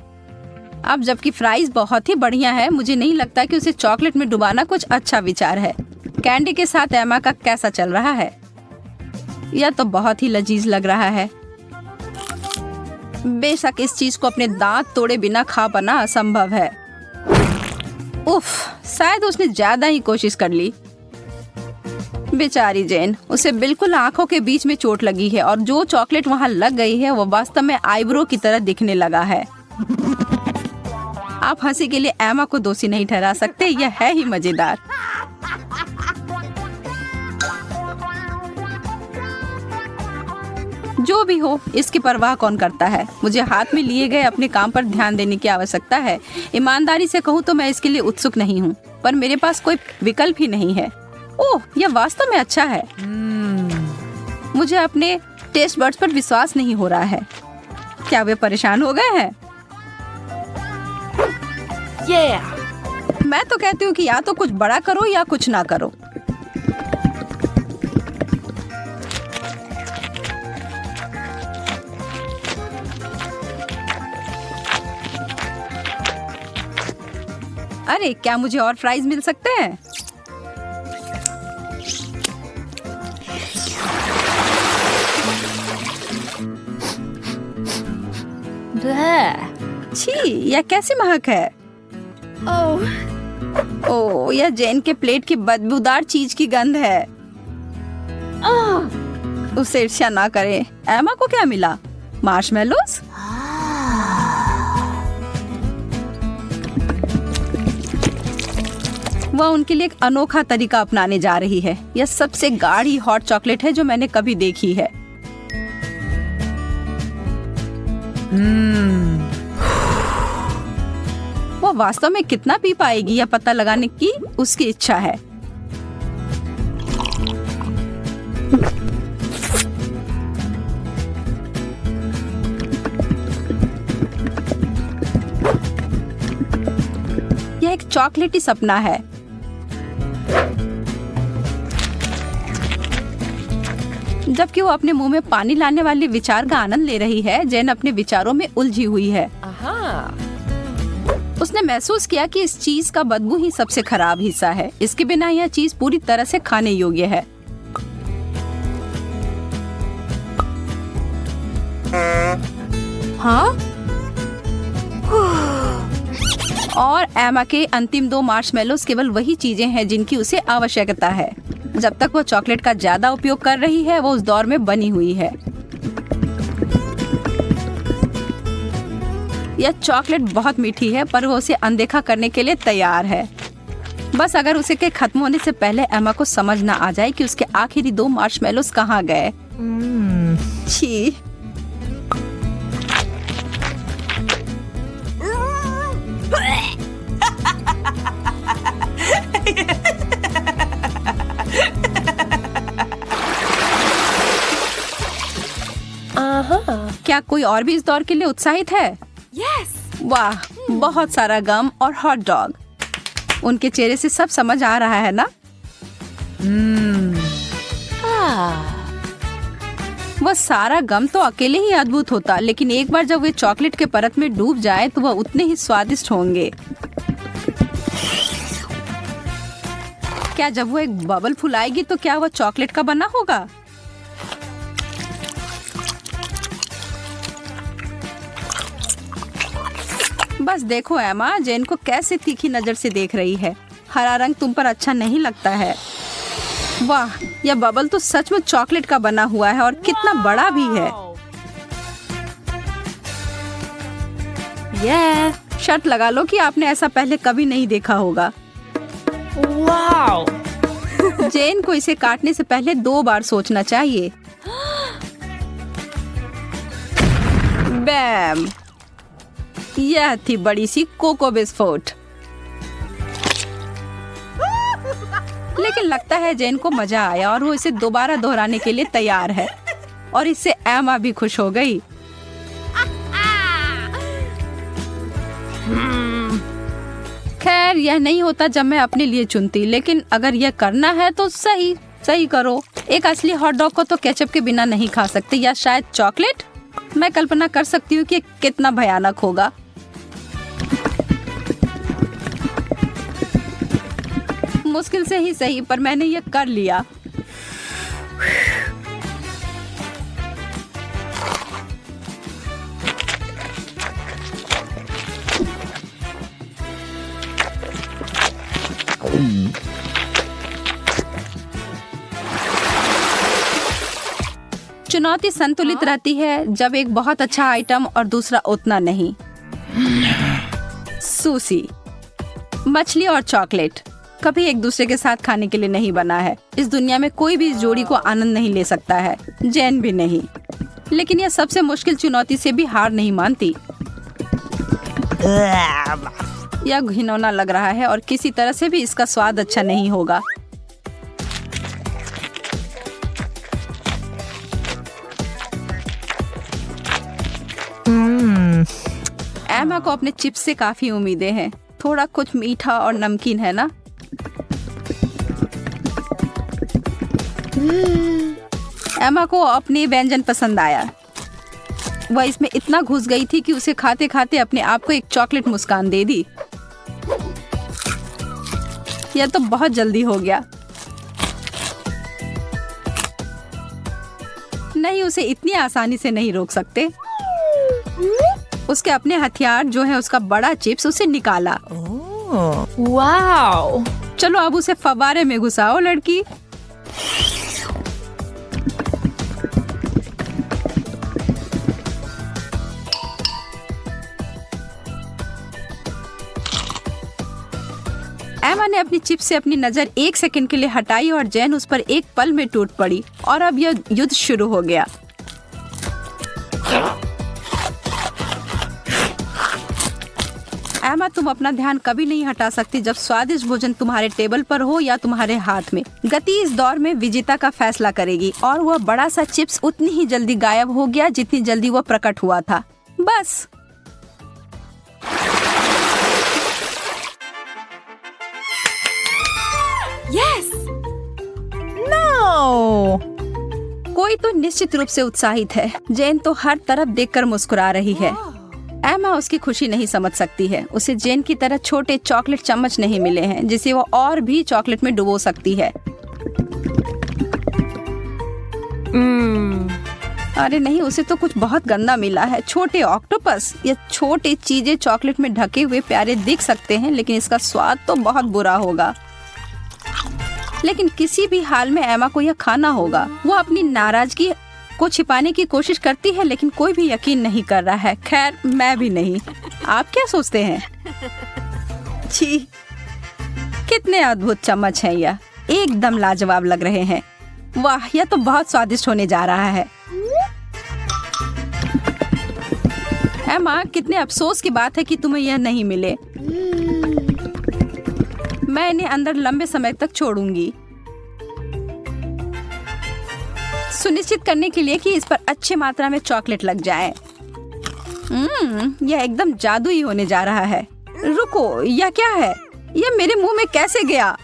अब जबकि फ्राइज बहुत ही बढ़िया है, मुझे नहीं लगता कि उसे चॉकलेट में डुबाना कुछ अच्छा विचार है। कैंडी के साथ एमा का कैसा चल रहा है? यह तो बहुत ही लजीज लग रहा है। बेशक इस चीज को अपने दांत तोड़े बिना खा पाना असंभव है। उफ, शायद उसने ज्यादा ही कोशिश कर ली। बेचारी जैन, उसे बिल्कुल आंखों के बीच में चोट लगी है और जो चॉकलेट वहां लग गई है वो वास्तव में आईब्रो की तरह दिखने लगा है। आप हंसी के लिए एमा को दोषी नहीं ठहरा सकते, यह है ही मजेदार। जो भी हो, इसकी परवाह कौन करता है। मुझे हाथ में लिए गए अपने काम पर ध्यान देने की आवश्यकता है। ईमानदारी से कहूँ तो मैं इसके लिए उत्सुक नहीं हूँ, पर मेरे पास कोई विकल्प ही नहीं है। ओह, यह वास्तव में अच्छा है। मुझे अपने टेस्ट बड्स पर विश्वास नहीं हो रहा है। क्या वे परेशान हो गए हैं? मैं तो कहती हूँ कि या तो कुछ बड़ा करो या कुछ ना करो। अरे, क्या मुझे और फ्राइज मिल सकते हैं? छी, यह कैसी महक है? ओह, ओह, यह जेन के प्लेट की बदबूदार चीज की गंध है। उससे ईर्ष्या ना करें। एमा को क्या मिला? मार्शमेलोस? वह उनके लिए एक अनोखा तरीका अपनाने जा रही है। यह सबसे गाढ़ी हॉट चॉकलेट है जो मैंने कभी देखी है। वो वास्तव में कितना पी पाएगी यह पता लगाने की उसकी इच्छा है। यह एक चॉकलेटी सपना है। जबकि वो अपने मुंह में पानी लाने वाले विचार का आनंद ले रही है, जेन अपने विचारों में उलझी हुई है। उसने महसूस किया कि इस चीज का बदबू ही सबसे खराब हिस्सा है। इसके बिना यह चीज पूरी तरह से खाने योग्य है। Huh? और एमा के अंतिम 2 मार्शमेलोस केवल वही चीजें हैं जिनकी उसे आवश्यकता है। जब तक वो चॉकलेट का ज्यादा उपयोग कर रही है, वो उस दौर में बनी हुई है। यह चॉकलेट बहुत मीठी है, पर वो उसे अनदेखा करने के लिए तैयार है। बस अगर उसे के खत्म होने से पहले एमा को समझ ना आ जाए कि उसके आखिरी 2 मार्शमेलोस कहाँ गए। छी। क्या कोई और भी इस दौर के लिए उत्साहित है? Yes. वाह, बहुत सारा गम और हॉट डॉग। उनके चेहरे से सब समझ आ रहा है ना? वह सारा गम तो अकेले ही अद्भुत होता, लेकिन एक बार जब वे चॉकलेट के परत में डूब जाए तो वह उतने ही स्वादिष्ट होंगे। क्या जब वो एक बबल फुलाएगी तो क्या वह चॉकलेट का बना होगा? बस देखो एमा, जेन को कैसे तीखी नजर से देख रही है। हरा रंग तुम पर अच्छा नहीं लगता है। वाह, यह बबल तो सच में चॉकलेट का बना हुआ है और कितना बड़ा भी है। शर्त लगा लो कि आपने ऐसा पहले कभी नहीं देखा होगा। Wow. जेन को इसे काटने से पहले 2 बार सोचना चाहिए। बैम, यह थी बड़ी सी कोको बिस्कुट। लेकिन लगता है जेन को मजा आया और वो इसे दोबारा दोहराने के लिए तैयार है। और इससे एमा भी खुश हो गई। खैर, यह नहीं होता जब मैं अपने लिए चुनती, लेकिन अगर यह करना है तो सही करो। एक असली हॉट डॉग को तो केचप के बिना नहीं खा सकते, या शायद चॉकलेट। मैं कल्पना कर सकती हूँ कि कितना भयानक होगा। मुश्किल से ही सही, पर मैंने ये कर लिया। चुनौती संतुलित रहती है जब एक बहुत अच्छा आइटम और दूसरा उतना नहीं। सूसी, मछली और चॉकलेट कभी एक दूसरे के साथ खाने के लिए नहीं बना है। इस दुनिया में कोई भी इस जोड़ी को आनंद नहीं ले सकता है, जेन भी नहीं। लेकिन यह सबसे मुश्किल चुनौती से भी हार नहीं मानती। यह घिनौना लग रहा है और किसी तरह से भी इसका स्वाद अच्छा नहीं होगा। एमा को अपने चिप्स से काफी उम्मीदें हैं। थोड़ा कुछ मीठा और नमकीन है ना? एमा को अपनी व्यंजन पसंद आया। वह इसमें इतना घुस गई थी कि उसे खाते खाते अपने आप को एक चॉकलेट मुस्कान दे दी। यह तो बहुत जल्दी हो गया। नहीं, उसे इतनी आसानी से नहीं रोक सकते। उसके अपने हथियार जो है उसका बड़ा चिप्स, उसे निकाला। Wow. चलो अब उसे फव्वारे में घुसाओ लड़की। एमा ने अपनी चिप से अपनी नजर 1 सेकंड के लिए हटाई और जैन उस पर एक पल में टूट पड़ी और अब यह युद्ध शुरू हो गया। एमा, तुम अपना ध्यान कभी नहीं हटा सकती जब स्वादिष्ट भोजन तुम्हारे टेबल पर हो या तुम्हारे हाथ में। गति इस दौर में विजेता का फैसला करेगी और वह बड़ा सा चिप्स उतनी ही जल्दी गायब हो गया जितनी जल्दी वह प्रकट हुआ था। बस। Yes. No. कोई तो निश्चित रूप से उत्साहित है। जेन तो हर तरफ देखकर मुस्कुरा रही है। एमा उसकी खुशी नहीं समझ सकती है। उसे जेन की तरह छोटे चॉकलेट चम्मच नहीं मिले हैं जिसे वो और भी चॉकलेट में डुबो सकती है। अरे नहीं, उसे तो कुछ बहुत गंदा मिला है। छोटे ऑक्टोपस या छोटे चीजें चॉकलेट में ढके हुए प्यारे दिख सकते हैं, लेकिन इसका स्वाद तो बहुत बुरा होगा। लेकिन किसी भी हाल में एमा को यह खाना होगा। वो अपनी नाराजगी को छिपाने की कोशिश करती है, लेकिन कोई भी यकीन नहीं कर रहा है। खैर, मैं भी नहीं। आप क्या सोचते हैं? छी, कितने अद्भुत चम्मच हैं यह। एकदम लाजवाब लग रहे हैं। वाह, यह तो बहुत स्वादिष्ट होने जा रहा है। एमा, कितने अफसोस की बात है कि तुम्हें यह नहीं मिले। मैं इन्हें अंदर लंबे समय तक छोड़ूंगी, सुनिश्चित करने के लिए कि इस पर अच्छी मात्रा में चॉकलेट लग जाए। यह एकदम जादुई होने जा रहा है। रुको, यह क्या है? यह मेरे मुंह में कैसे गया?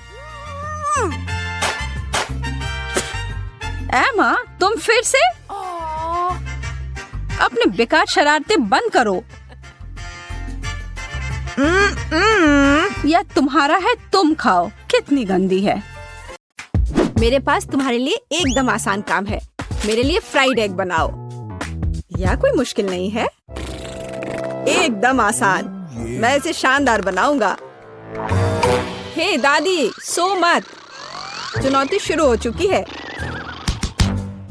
एमा, तुम फिर से? अपने बेकार शरारतें बंद करो। यह तुम्हारा है, तुम खाओ। कितनी गंदी है। मेरे पास तुम्हारे लिए एकदम आसान काम है। मेरे लिए फ्राइड एग बनाओ। यह कोई मुश्किल नहीं है, एकदम आसान। मैं इसे शानदार बनाऊंगा। हे दादी, सो मत। चुनौती शुरू हो चुकी है।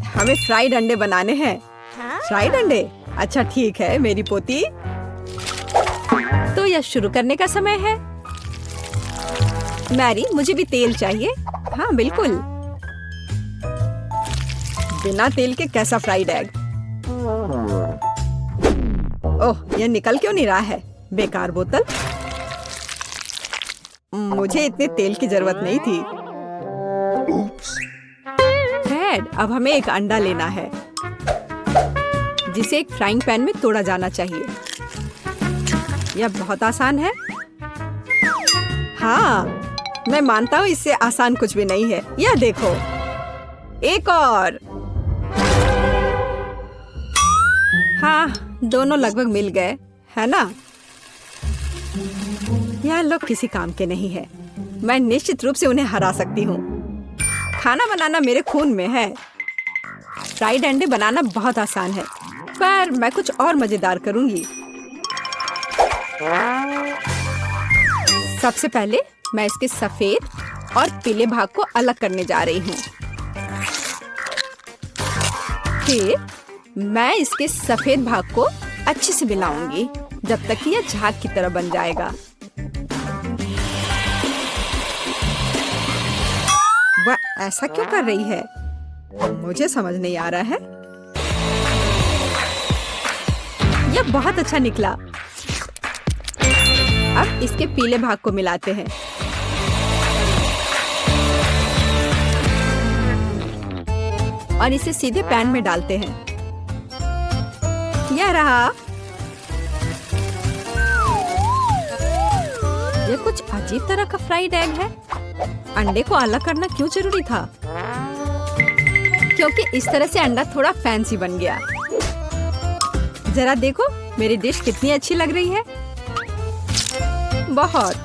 हमें फ्राइड अंडे बनाने हैं। फ्राइड अंडे? अच्छा ठीक है मेरी पोती। तो यह शुरू करने का समय है। मैरी, मुझे भी तेल चाहिए। हाँ बिल्कुल। बिना तेल के कैसा फ्राइड एग? ओह, यह निकल क्यों नहीं रहा है? बेकार बोतल। मुझे इतने तेल की जरूरत नहीं थी। फ्रेड, अब हमें एक अंडा लेना है जिसे एक फ्राइंग पैन में तोड़ा जाना चाहिए। यह बहुत आसान है। हाँ, मैं मानता हूँ इससे आसान कुछ भी नहीं है। यह देखो, एक और। हाँ, दोनों लगभग मिल गए, है ना? यह लोग किसी काम के नहीं है। मैं निश्चित रूप से उन्हें हरा सकती हूँ। खाना बनाना मेरे खून में है। फ्राइड अंडे बनाना बहुत आसान है, पर मैं कुछ और मजेदार करूंगी। सबसे पहले मैं इसके सफेद और पीले भाग को अलग करने जा रही हूँ। फिर मैं इसके सफेद भाग को अच्छे से मिलाऊंगी जब तक कि यह झाग की तरह बन जाएगा। वह ऐसा क्यों कर रही है? मुझे समझ नहीं आ रहा है। यह बहुत अच्छा निकला। अब इसके पीले भाग को मिलाते हैं। और इसे सीधे पैन में डालते हैं। यह रहा। यह कुछ अजीब तरह का फ्राइड एग है। अंडे को अलग करना क्यों जरूरी था? क्योंकि इस तरह से अंडा थोड़ा फैंसी बन गया। जरा देखो मेरी डिश कितनी अच्छी लग रही है। बहुत।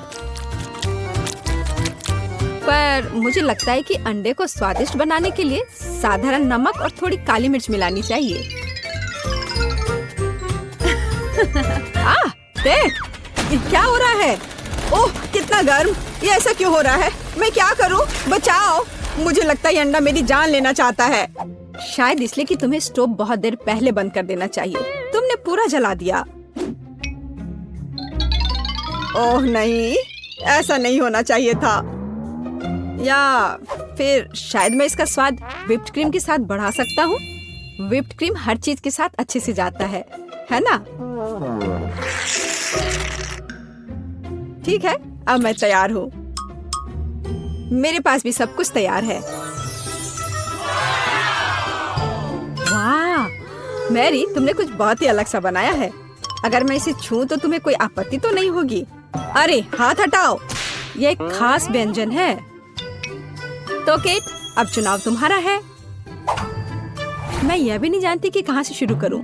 पर मुझे लगता है कि अंडे को स्वादिष्ट बनाने के लिए साधारण नमक और थोड़ी काली मिर्च मिलानी चाहिए। देख, ये क्या हो रहा है? ओह कितना गर्म! ये ऐसा क्यों हो रहा है? मैं क्या करूं? बचाओ! मुझे लगता है ये अंडा मेरी जान लेना चाहता है। शायद इसलिए कि तुम्हें स्टोव बहुत देर पहले बंद कर देना चाहिए। तुमने पूरा जला दिया। ओह नहीं, ऐसा नहीं होना चाहिए था। या फिर शायद मैं इसका स्वाद व्हिप्ड क्रीम के साथ बढ़ा सकता हूँ। व्हिप्ड क्रीम हर चीज के साथ अच्छे से जाता है ना? ठीक है, अब मैं तैयार हूँ। मेरे पास भी सब कुछ तैयार है। वाह, मैरी, तुमने कुछ बहुत ही अलग सा बनाया है। अगर मैं इसे छूं तो तुम्हें कोई आपत्ति तो नहीं होगी? अरे हाथ हटाओ, ये एक खास व्यंजन है। तो केट, अब चुनाव तुम्हारा है। मैं यह भी नहीं जानती कि कहाँ से शुरू करूं।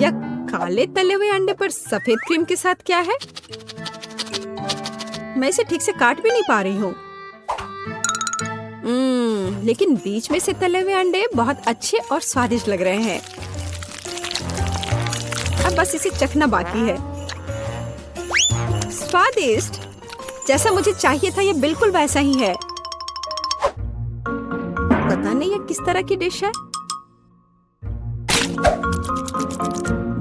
यह काले तले हुए अंडे पर सफेद क्रीम के साथ क्या है? मैं इसे ठीक से काट भी नहीं पा रही हूँ। लेकिन बीच में से तले हुए अंडे बहुत अच्छे और स्वादिष्ट लग रहे हैं। अब बस इसे चखना बाकी है। स्वादिष्ट, जैसा मुझे चाहिए था, ये बिल्कुल वैसा ही है। पता नहीं ये किस तरह की डिश है।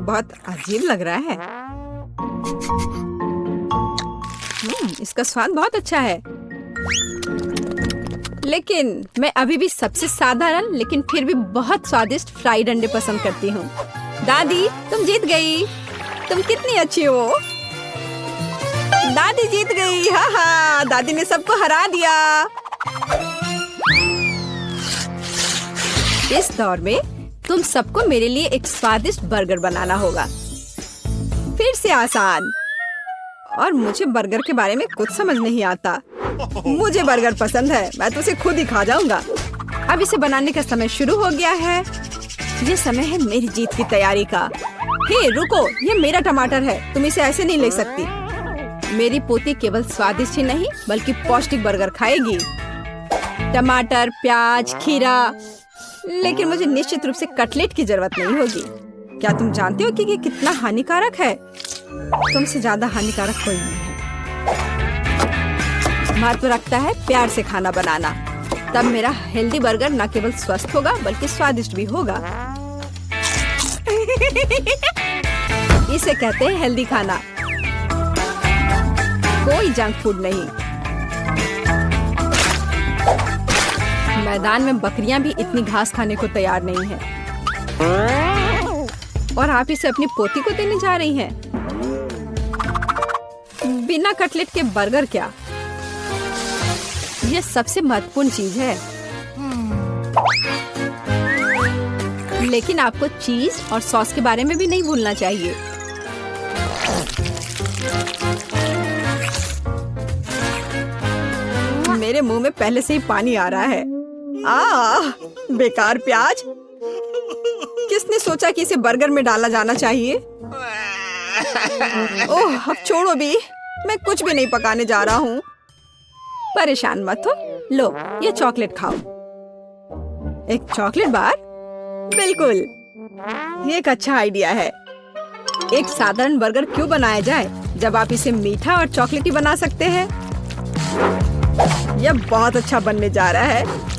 बहुत अजीब लग रहा है। इसका स्वाद बहुत अच्छा है। लेकिन मैं अभी भी सबसे साधारण लेकिन फिर भी बहुत स्वादिष्ट फ्राइड अंडे पसंद करती हूँ। दादी, तुम जीत गई। तुम कितनी अच्छी हो। दादी जीत गई। हाँ हाँ, दादी ने सबको हरा दिया। इस दौर में तुम सबको मेरे लिए एक स्वादिष्ट बर्गर बनाना होगा। फिर से आसान। और मुझे बर्गर के बारे में कुछ समझ नहीं आता। मुझे बर्गर पसंद है, मैं तो उसे खुद ही खा जाऊंगा। अब इसे बनाने का समय शुरू हो गया है। ये समय है मेरी जीत की तैयारी का। हे रुको, ये मेरा टमाटर है, तुम इसे ऐसे नहीं ले सकती। मेरी पोती केवल स्वादिष्ट ही नहीं बल्कि पौष्टिक बर्गर खाएगी। टमाटर, प्याज, खीरा। लेकिन मुझे निश्चित रूप से कटलेट की जरूरत नहीं होगी। क्या तुम जानते हो कि ये कितना हानिकारक है? तुमसे ज्यादा हानिकारक कोई नहीं है। महत्व रखता है प्यार से खाना बनाना। तब मेरा हेल्दी बर्गर न केवल स्वस्थ होगा बल्कि स्वादिष्ट भी होगा। इसे कहते हैं हेल्दी खाना, कोई जंक फूड नहीं। मैदान में बकरियां भी इतनी घास खाने को तैयार नहीं है। और आप इसे अपनी पोती को देने जा रही हैं। बिना कटलेट के बर्गर क्या? यह सबसे महत्वपूर्ण चीज है। लेकिन आपको चीज और सॉस के बारे में भी नहीं भूलना चाहिए। मेरे मुंह में पहले से ही पानी आ रहा है। बेकार प्याज। किसने सोचा कि इसे बर्गर में डाला जाना चाहिए? ओह, अब छोड़ो भी, मैं कुछ भी नहीं पकाने जा रहा हूँ। परेशान मत हो। लो, ये चॉकलेट खाओ। एक चॉकलेट बार? बिल्कुल, ये एक अच्छा आइडिया है। एक साधारण बर्गर क्यों बनाया जाए जब आप इसे मीठा और चॉकलेटी बना सकते हैं? यह बहुत अच्छा बनने जा रहा है।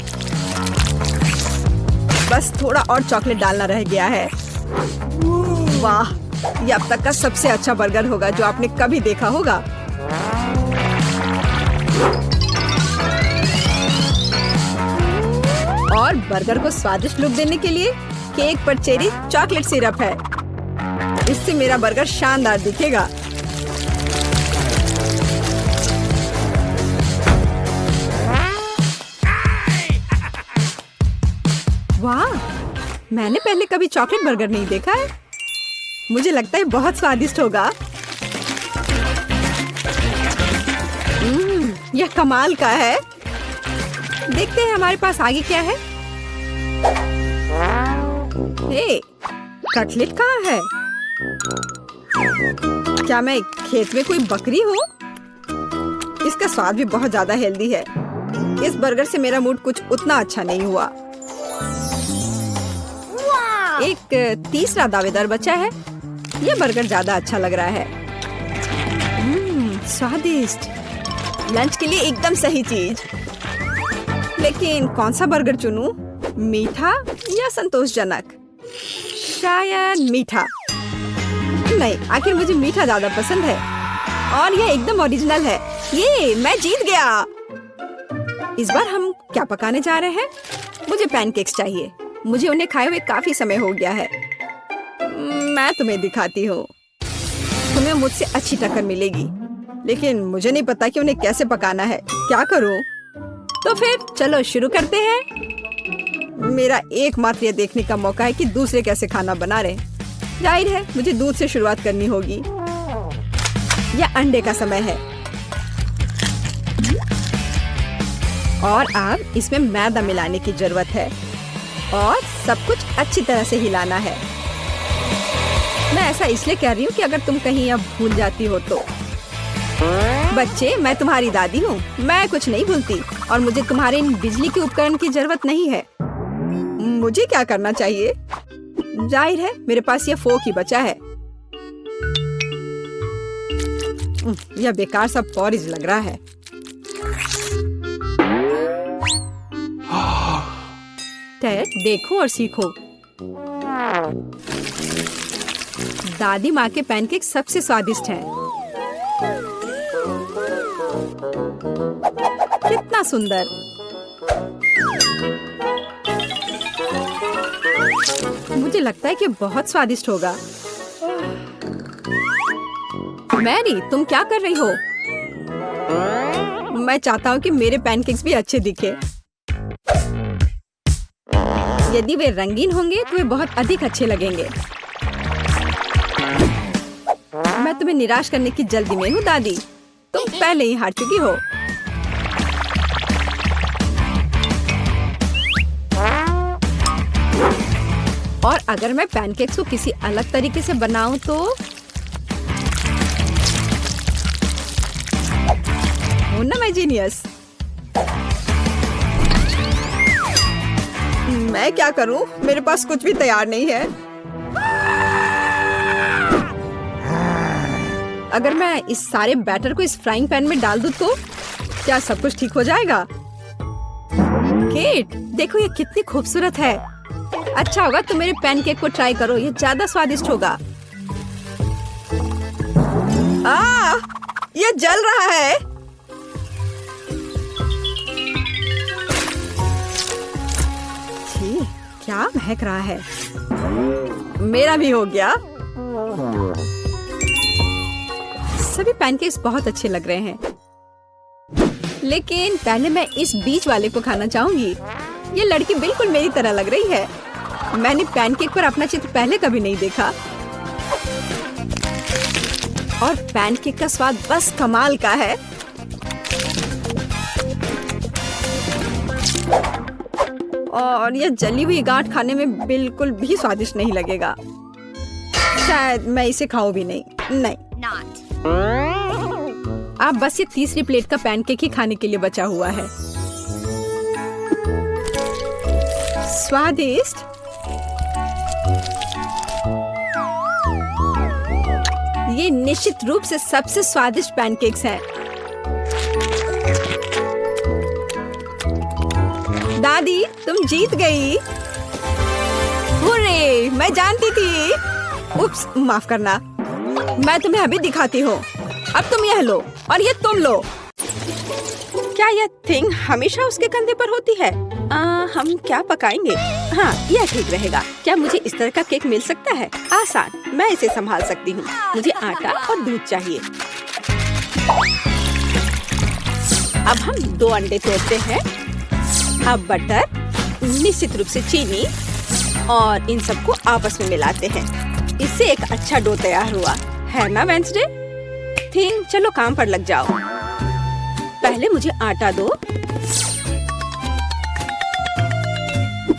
बस थोड़ा और चॉकलेट डालना रह गया है। वाह, यह अब तक का सबसे अच्छा बर्गर होगा जो आपने कभी देखा होगा। और बर्गर को स्वादिष्ट लुक देने के लिए केक पर चेरी चॉकलेट सिरप है। इससे मेरा बर्गर शानदार दिखेगा। वाह, मैंने पहले कभी चॉकलेट बर्गर नहीं देखा है। मुझे लगता है बहुत स्वादिष्ट होगा। यह कमाल का है। देखते हैं हमारे पास आगे क्या है। हे, कटलेट कहाँ है? क्या मैं खेत में कोई बकरी हूँ? इसका स्वाद भी बहुत ज्यादा हेल्दी है। इस बर्गर से मेरा मूड कुछ उतना अच्छा नहीं हुआ। एक तीसरा दावेदार बचा है। यह बर्गर ज्यादा अच्छा लग रहा है। स्वादिष्ट, लंच के लिए एकदम सही चीज। लेकिन कौन सा बर्गर चुनूं? मीठा या संतोषजनक? शायद मीठा। नहीं, आखिर मुझे मीठा ज्यादा पसंद है और यह एकदम ओरिजिनल है। ये मैं जीत गया। इस बार हम क्या पकाने जा रहे हैं? मुझे पैनकेक्स चाहिए। मुझे उन्हें खाए हुए काफी समय हो गया है। मैं तुम्हें दिखाती हूँ। तुम्हें मुझसे अच्छी टक्कर मिलेगी, लेकिन मुझे नहीं पता कि उन्हें कैसे पकाना है। क्या करूँ? तो फिर चलो शुरू करते हैं। मेरा एकमात्र ये देखने का मौका है कि दूसरे कैसे खाना बना रहे हैं। जाहिर है मुझे दूध से शुरुआत करनी होगी। यह अंडे का समय है और अब इसमें मैदा मिलाने की जरूरत है और सब कुछ अच्छी तरह से हिलाना है। मैं ऐसा इसलिए कह रही हूँ कि अगर तुम कहीं अब भूल जाती हो तो। बच्चे, मैं तुम्हारी दादी हूँ। मैं कुछ नहीं भूलती और मुझे तुम्हारे इन बिजली के उपकरण की जरूरत नहीं है। मुझे क्या करना चाहिए? जाहिर है मेरे पास यह फोक ही बचा है। यह बेकार सा पॉरिज लग रहा है। टेड, देखो और सीखो। दादी माँ के पैनकेक सबसे स्वादिष्ट हैं। कितना सुंदर। मुझे लगता है कि बहुत स्वादिष्ट होगा। मैरी, तुम क्या कर रही हो? मैं चाहता हूँ कि मेरे पैनकेक्स भी अच्छे दिखे। यदि वे रंगीन होंगे तो वे बहुत अधिक अच्छे लगेंगे। मैं तुम्हें निराश करने की जल्दी में हूँ दादी। तुम पहले ही हार चुकी हो। और अगर मैं पैनकेक्स को किसी अलग तरीके से बनाऊं तो हूं ना मैं जीनियस। मैं क्या करूं? मेरे पास कुछ भी तैयार नहीं है। अगर मैं इस सारे बैटर को इस फ्राइंग पैन में डाल दूं तो क्या सब कुछ ठीक हो जाएगा? केट, देखो ये कितनी खूबसूरत है। अच्छा होगा तुम मेरे पैनकेक को ट्राई करो, ये ज्यादा स्वादिष्ट होगा। ये जल रहा है। छी, क्या महक रहा है। मेरा भी हो गया। सभी पैनकेक्स बहुत अच्छे लग रहे हैं, लेकिन पहले मैं इस बीच वाले को खाना चाहूंगी। ये लड़की बिल्कुल मेरी तरह लग रही है। मैंने पैनकेक पर अपना चित्र पहले कभी नहीं देखा और पैनकेक का स्वाद बस कमाल का है। और यह जली हुई गांठ खाने में बिल्कुल भी स्वादिष्ट नहीं लगेगा। शायद मैं इसे खाऊं भी नहीं। अब बस ये तीसरी प्लेट का पैनकेक ही खाने के लिए बचा हुआ है। स्वादिष्ट। ये निश्चित रूप से सबसे स्वादिष्ट पैनकेक्स हैं। दादी, तुम जीत गई। हुर्रे, मैं जानती थी। उप्स, माफ करना। मैं तुम्हें अभी दिखाती हूँ। अब तुम यह लो और ये तुम लो। क्या यह थिंग हमेशा उसके कंधे पर होती है? हम क्या पकाएंगे? हाँ, यह ठीक रहेगा। क्या मुझे इस तरह का केक मिल सकता है? आसान, मैं इसे संभाल सकती हूँ। मुझे आटा और दूध चाहिए। अब हम 2 अंडे तोड़ते हैं। अब बटर, निश्चित रूप से चीनी और इन सबको आपस में मिलाते हैं। इससे एक अच्छा डो तैयार हुआ है ना वेंसडे? थिंग, चलो काम पर लग जाओ। पहले मुझे आटा दो,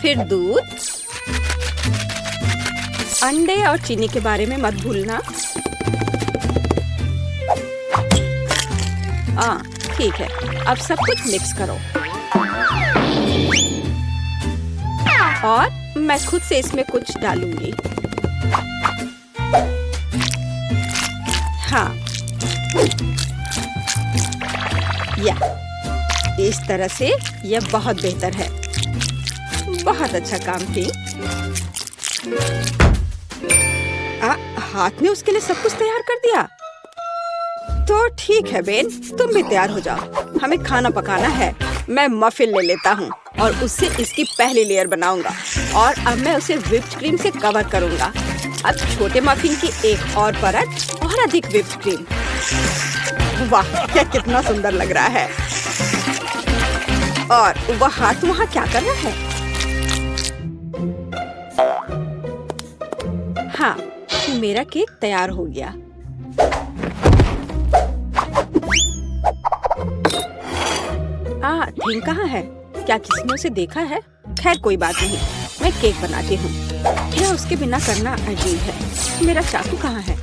फिर दूध, अंडे और चीनी के बारे में मत भूलना। ठीक है, अब सब कुछ मिक्स करो और मैं खुद से इसमें कुछ डालूंगी। हाँ, या इस तरह से यह बहुत बेहतर है। बहुत अच्छा काम की। हाथ ने उसके लिए सब कुछ तैयार कर दिया। तो ठीक है बेन, तुम भी तैयार हो जाओ। हमें खाना पकाना है। मैं मफिन ले लेता हूँ और उससे इसकी पहली लेयर बनाऊंगा और अब मैं उसे व्हिप्ड क्रीम से कवर करूंगा। अब छोटे मफिन की एक और परत और अधिक व्हिप्ड क्रीम। वाह, क्या कितना सुंदर लग रहा है। और वह हाथ वहाँ क्या कर रहा है? हाँ, मेरा केक तैयार हो गया। थीम कहाँ है? क्या किसी ने उसे देखा है? खैर कोई बात नहीं, मैं केक बनाती हूँ। यह उसके बिना करना अजीब है। मेरा चाकू कहाँ है?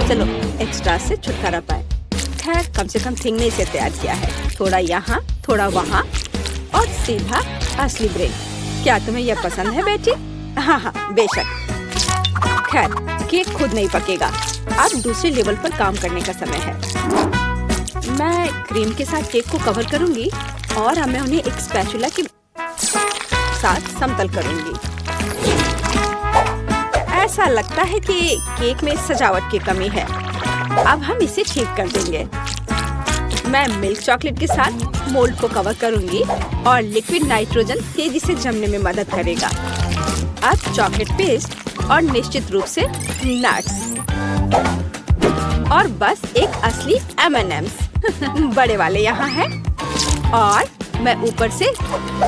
चलो एक्स्ट्रा से छुटकारा पाए। खैर कम से कम थिंग ने इसे तैयार किया है। थोड़ा यहाँ, थोड़ा वहाँ और सीधा असली ब्रेड। क्या तुम्हें यह पसंद है बेटी? हाँ हाँ बेशक। खैर केक खुद नहीं पकेगा। अब दूसरे लेवल पर काम करने का समय है। मैं क्रीम के साथ केक को कवर करूंगी और अब मैं उन्हें एक स्पैचुला के साथ समतल करूंगी। ऐसा लगता है कि केक में सजावट की कमी है। अब हम इसे ठीक कर देंगे। मैं मिल्क चॉकलेट के साथ मोल्ड को कवर करूंगी और लिक्विड नाइट्रोजन तेजी से जमने में मदद करेगा। अब चॉकलेट पेस्ट और निश्चित रूप से नट्स और बस एक असली M&M's बड़े वाले यहाँ हैं और मैं ऊपर से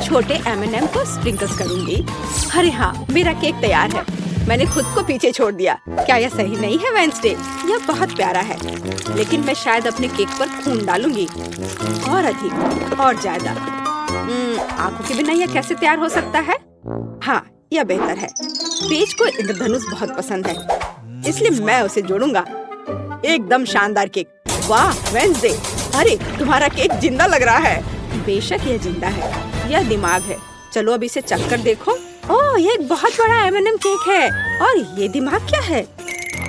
छोटे M&M को स्प्रिंकल्स करूंगी। अरे हाँ, मेरा केक तैयार है। मैंने खुद को पीछे छोड़ दिया। क्या यह सही नहीं है वेंसडे? यह बहुत प्यारा है, लेकिन मैं शायद अपने केक पर खून डालूंगी और अधिक और ज्यादा। आंखों के बिना यह कैसे तैयार हो सकता है? हाँ, यह बेहतर है। पेज को इंद्रधनुष बहुत पसंद है, इसलिए मैं उसे जोड़ूंगा। एकदम शानदार केक। वाह वेंसडे, अरे तुम्हारा केक जिंदा लग रहा है। बेशक यह जिंदा है, यह दिमाग है। चलो अब इसे चख कर देखो। ओह, यह एक बहुत बड़ा M&M केक है और ये दिमाग क्या है?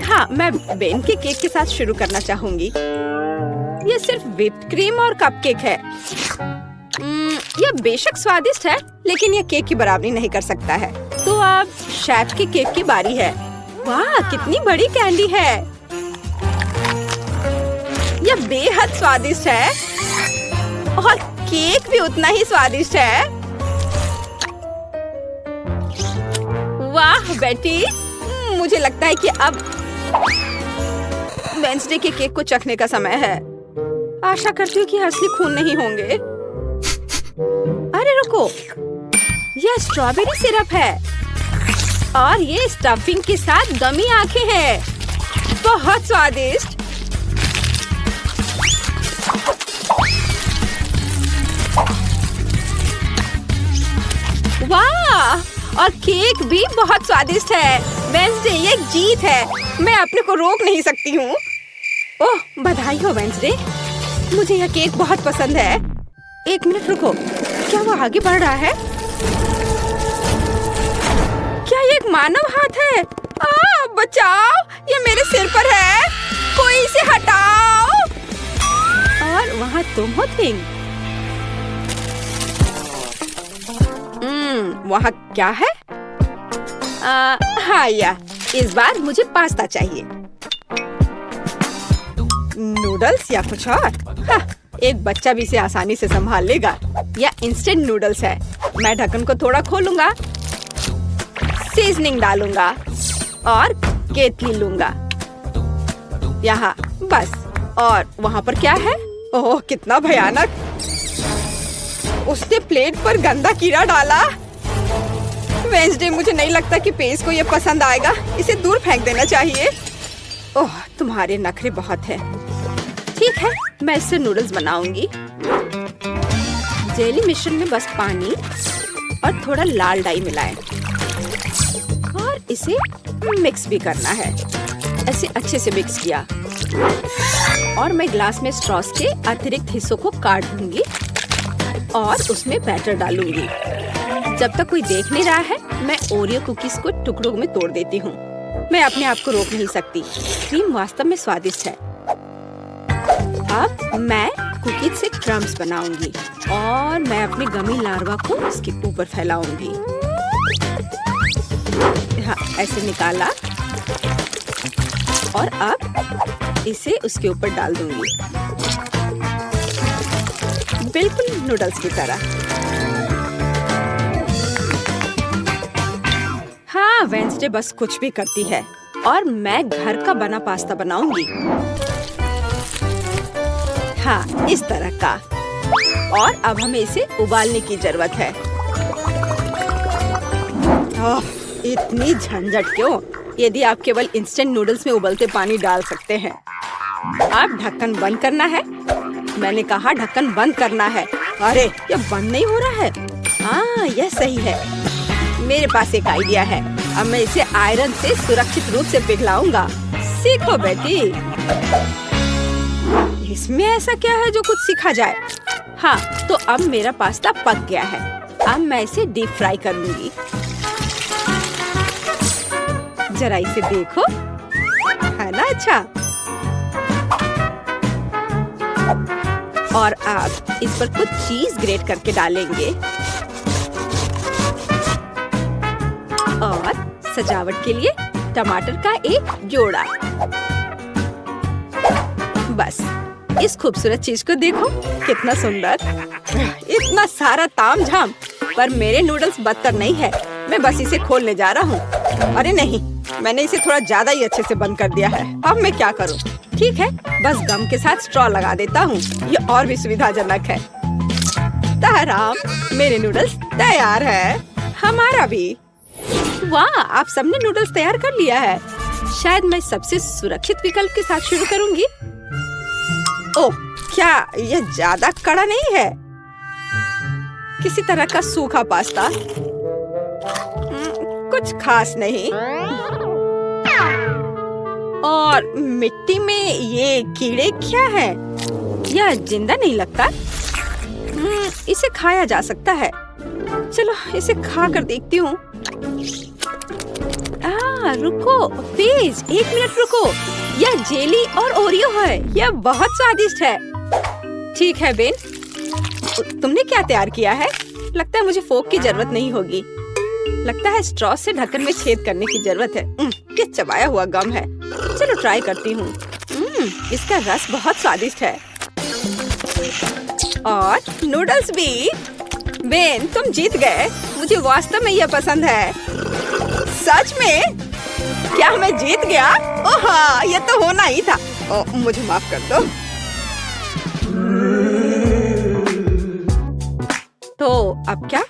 हाँ, मैं बेन के केक के साथ शुरू करना चाहूंगी। यह सिर्फ व्हिप्ड क्रीम और कपकेक है। यह बेशक स्वादिष्ट है, लेकिन यह केक की बराबरी नहीं कर सकता है। तो अब शेफ के केक की बारी है। वाह, कितनी बड़ी कैंडी है। यह बेहद स्वादिष्ट है और केक भी उतना ही स्वादिष्ट है। वाह बेटी, मुझे लगता है कि अब वेंसडे के केक को चखने का समय है। आशा करती हूँ कि असली खून नहीं होंगे। अरे रुको, यह स्ट्रॉबेरी सिरप है और ये स्टफिंग के साथ गमी आंखें हैं। बहुत स्वादिष्ट। वाह, और केक भी बहुत स्वादिष्ट है। वेंसडे, ये एक जीत है। मैं अपने को रोक नहीं सकती हूँ। ओह, बधाई हो वेंसडे, मुझे यह केक बहुत पसंद है। एक मिनट रुको, क्या वो आगे बढ़ रहा है? क्या ये एक मानव हाथ है? बचाओ, ये मेरे सिर पर है। कोई इसे हटाओ। और वहाँ तुम हो थिंग। वहाँ क्या है? हाँ, इस बार मुझे पास्ता चाहिए। नूडल्स या कुछ और? हाँ, एक बच्चा भी इसे आसानी से संभाल लेगा। यह इंस्टेंट नूडल्स है। मैं ढक्कन को थोड़ा खोलूंगा, सीजनिंग डालूंगा और केतली लूंगा यहाँ बस। और वहाँ पर क्या है? ओह, कितना भयानक। उसने प्लेट पर गंदा कीड़ा डाला। वेंसडे, मुझे नहीं लगता कि पेज को ये पसंद आएगा। इसे दूर फेंक देना चाहिए। ओह, तुम्हारे नखरे बहुत हैं। ठीक है, मैं इससे नूडल्स बनाऊंगी। जेली मिश्रण में बस पानी और थोड़ा लाल डाई मिलाएं और इसे मिक्स भी करना है। ऐसे अच्छे से मिक्स किया और मैं ग्लास में स्ट्रॉस के अतिरिक्त हिस्सों को काट दूंगी और उसमें बैटर डालूंगी। जब तक कोई देख नहीं रहा है, मैं ओरियो कुकीज को टुकड़ों में तोड़ देती हूँ। मैं अपने आप को रोक नहीं सकती। क्रीम वास्तव में स्वादिष्ट है। अब मैं कुकीज से क्रम्स बनाऊंगी और मैं अपने गमी लार्वा को इसके ऊपर फैलाऊंगी। हाँ, ऐसे निकाला और अब इसे उसके ऊपर डाल दूंगी, बिल्कुल नूडल्स की तरह। हाँ, वेंसडे बस कुछ भी करती है और मैं घर का बना पास्ता बनाऊंगी। हाँ, इस तरह का। और अब हमें इसे उबालने की जरूरत है। ओह, इतनी झंझट क्यों? यदि आप केवल इंस्टेंट नूडल्स में उबलते पानी डाल सकते हैं। अब ढक्कन बंद करना है। मैंने कहा ढक्कन बंद करना है। अरे, ये बंद नहीं हो रहा है। हाँ, यह सही है। मेरे पास एक आइडिया है। अब मैं इसे आयरन से सुरक्षित रूप से पिघलाऊंगा। सीखो बेटी। इसमें ऐसा क्या है जो कुछ सीखा जाए? हाँ, तो अब मेरा पास्ता पक गया है। अब मैं इसे डीप फ्राई कर लूंगी। जरा इसे देखो, है ना अच्छा? और अब इस पर कुछ चीज ग्रेट करके डालेंगे और सजावट के लिए टमाटर का एक जोड़ा। बस, इस खूबसूरत चीज को देखो, कितना सुंदर। इतना सारा तामझाम, पर मेरे नूडल्स बदतर नहीं है। मैं बस इसे खोलने जा रहा हूँ। अरे नहीं, मैंने इसे थोड़ा ज्यादा ही अच्छे से बंद कर दिया है। अब मैं क्या करूँ? ठीक है, बस गम के साथ स्ट्रॉ लगा देता हूँ। ये और भी सुविधाजनक है। ताराम, मेरे नूडल्स तैयार है। हमारा भी। वाह, आप सबने नूडल्स तैयार कर लिया है। शायद मैं सबसे सुरक्षित विकल्प के साथ शुरू करूंगी। ओह, क्या यह ज्यादा कड़ा नहीं है? किसी तरह का सूखा पास्ता, कुछ खास नहीं। और मिट्टी में ये कीड़े क्या है? यह जिंदा नहीं लगता। इसे खाया जा सकता है। चलो इसे खा कर देखती हूँ। रुको प्लीज, 1 मिनट रुको। यह जेली और ओरियो है। यह बहुत स्वादिष्ट है। ठीक है बेन, तुमने क्या तैयार किया है? लगता है मुझे फोक की जरूरत नहीं होगी। लगता है स्ट्रॉ से ढक्कन में छेद करने की जरूरत है। क्या चबाया हुआ गम है। चलो ट्राई करती हूँ। इसका रस बहुत स्वादिष्ट है। और नूडल्स भी। बेन, तुम जीत गए। मुझे वास्तव में यह पसंद है। सच में? क्या मैं जीत गया? ओह हाँ, ये तो होना ही था। मुझे माफ कर दो। तो अब क्या?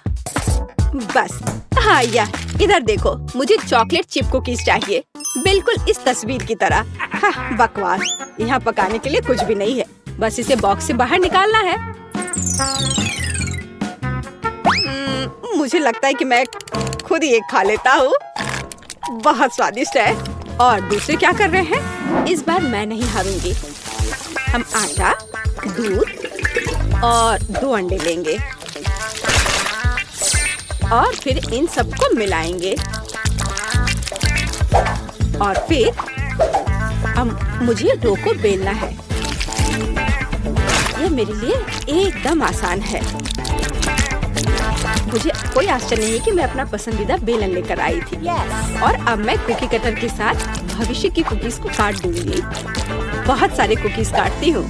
बस, हाँ, या इधर देखो, मुझे चॉकलेट चिप कुकीज चाहिए, बिल्कुल इस तस्वीर की तरह। हाँ, बकवास। यहाँ पकाने के लिए कुछ भी नहीं है। बस इसे बॉक्स से बाहर निकालना है। मुझे लगता है कि मैं खुद ही एक खा लेता हूँ। बहुत स्वादिष्ट है। और दूसरे क्या कर रहे हैं? इस बार मैं नहीं हारूंगी। हम आटा, दूध और 2 अंडे लेंगे और फिर इन सबको मिलाएंगे। और फिर मुझे डो को बेलना है। यह मेरे लिए एकदम आसान है। मुझे कोई आश्चर्य नहीं कि मैं अपना पसंदीदा बेलन लेकर आई थी। और अब मैं कुकी कटर के साथ भविष्य की कुकीज को काट दूंगी। बहुत सारे कुकीज काटती हूँ।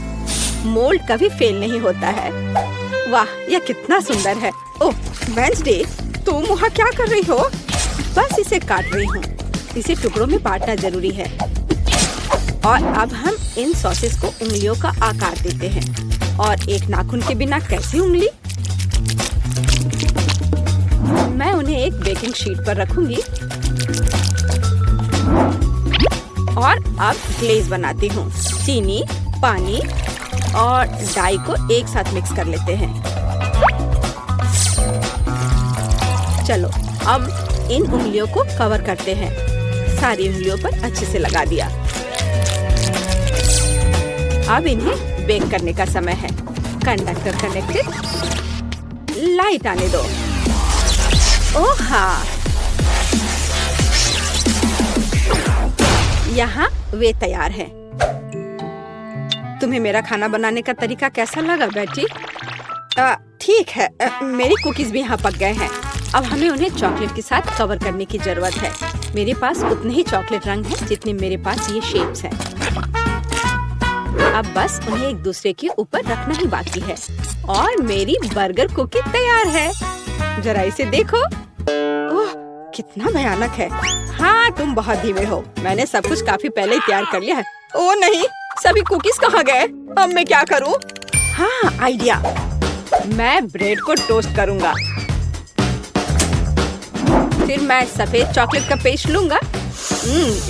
मोल्ड कभी फेल नहीं होता है। वाह, यह कितना सुंदर है। ओह वेंसडे, तुम वहाँ क्या कर रही हो? बस इसे काट रही हूँ। इसे टुकड़ों में बांटना जरूरी है। और अब हम इन सॉसेस को उंगलियों का आकार देते हैं। और एक नाखून के बिना कैसी उंगली? मैं उन्हें एक बेकिंग शीट पर रखूंगी। और अब ग्लेज बनाती हूँ। चीनी, पानी और डाई को एक साथ मिक्स कर लेते हैं। चलो अब इन उंगलियों को कवर करते हैं। सारी उंगलियों पर अच्छे से लगा दिया। अब इन्हें बेक करने का समय है। Conductor connected. लाइट आने दो। ओह हाँ, यहाँ वे तैयार हैं। तुम्हें मेरा खाना बनाने का तरीका कैसा लगा बेटी? ठीक है, मेरी कुकीज भी यहाँ पक गए हैं। अब हमें उन्हें चॉकलेट के साथ कवर करने की जरूरत है। मेरे पास उतने ही चॉकलेट रंग हैं जितने मेरे पास ये शेप्स हैं। अब बस उन्हें एक दूसरे के ऊपर रखना ही बाकी है और मेरी बर्गर कुकी तैयार है। जरा इसे देखो। ओह, कितना भयानक है। हाँ, तुम बहुत धीमे हो। मैंने सब कुछ काफी पहले ही तैयार कर लिया है। ओह नहीं, सभी कुकीज कहाँ गए? अब मैं क्या करूँ? हाँ, आइडिया। मैं ब्रेड को टोस्ट करूँगा। फिर मैं सफेद चॉकलेट का पेस्ट लूँगा।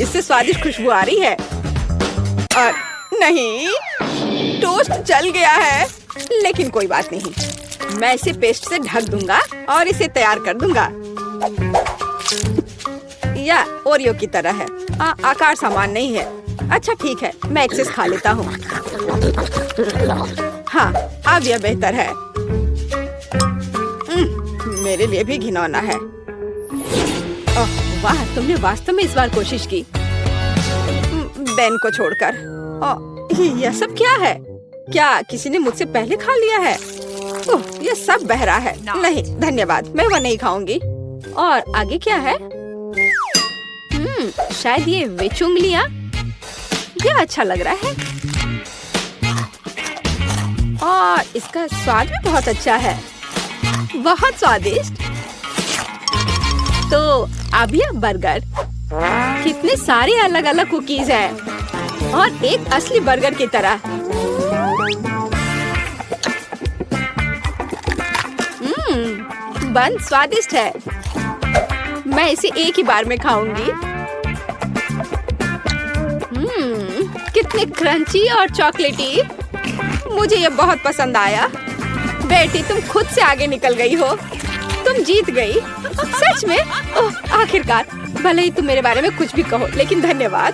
इससे स्वादिष्ट खुशबू आ रही है। और नहीं, टोस्ट जल गया है। लेकिन कोई बात नहीं, मैं इसे पेस्ट से ढक दूंगा और इसे तैयार कर दूंगा। या ओरियो की तरह है। आकार समान नहीं है। अच्छा ठीक है, मैं एक्सेस खा लेता हूँ। हाँ, अब यह बेहतर है। मेरे लिए भी घिनौना है। ओह वाह, तुमने वास्तव में इस बार कोशिश की। बेन को छोड़कर। यह सब क्या है? क्या किसी ने मुझसे पहले खा लिया है? ओह, यह सब बह रहा है। नहीं धन्यवाद, मैं वो नहीं खाऊंगी। और आगे क्या है? शायद ये विच उंगलियां। यह अच्छा लग रहा है और इसका स्वाद भी बहुत अच्छा है। बहुत स्वादिष्ट। तो अब यह बर्गर। कितने सारे अलग अलग कुकीज हैं और एक असली बर्गर की तरह। बन स्वादिष्ट है। मैं इसे एक ही बार में खाऊंगी। कितने क्रंची और चॉकलेटी। मुझे ये बहुत पसंद आया। बेटी, तुम खुद से आगे निकल गई हो। तुम जीत गई। सच में? ओह, आखिरकार। भले ही तुम मेरे बारे में कुछ भी कहो, लेकिन धन्यवाद।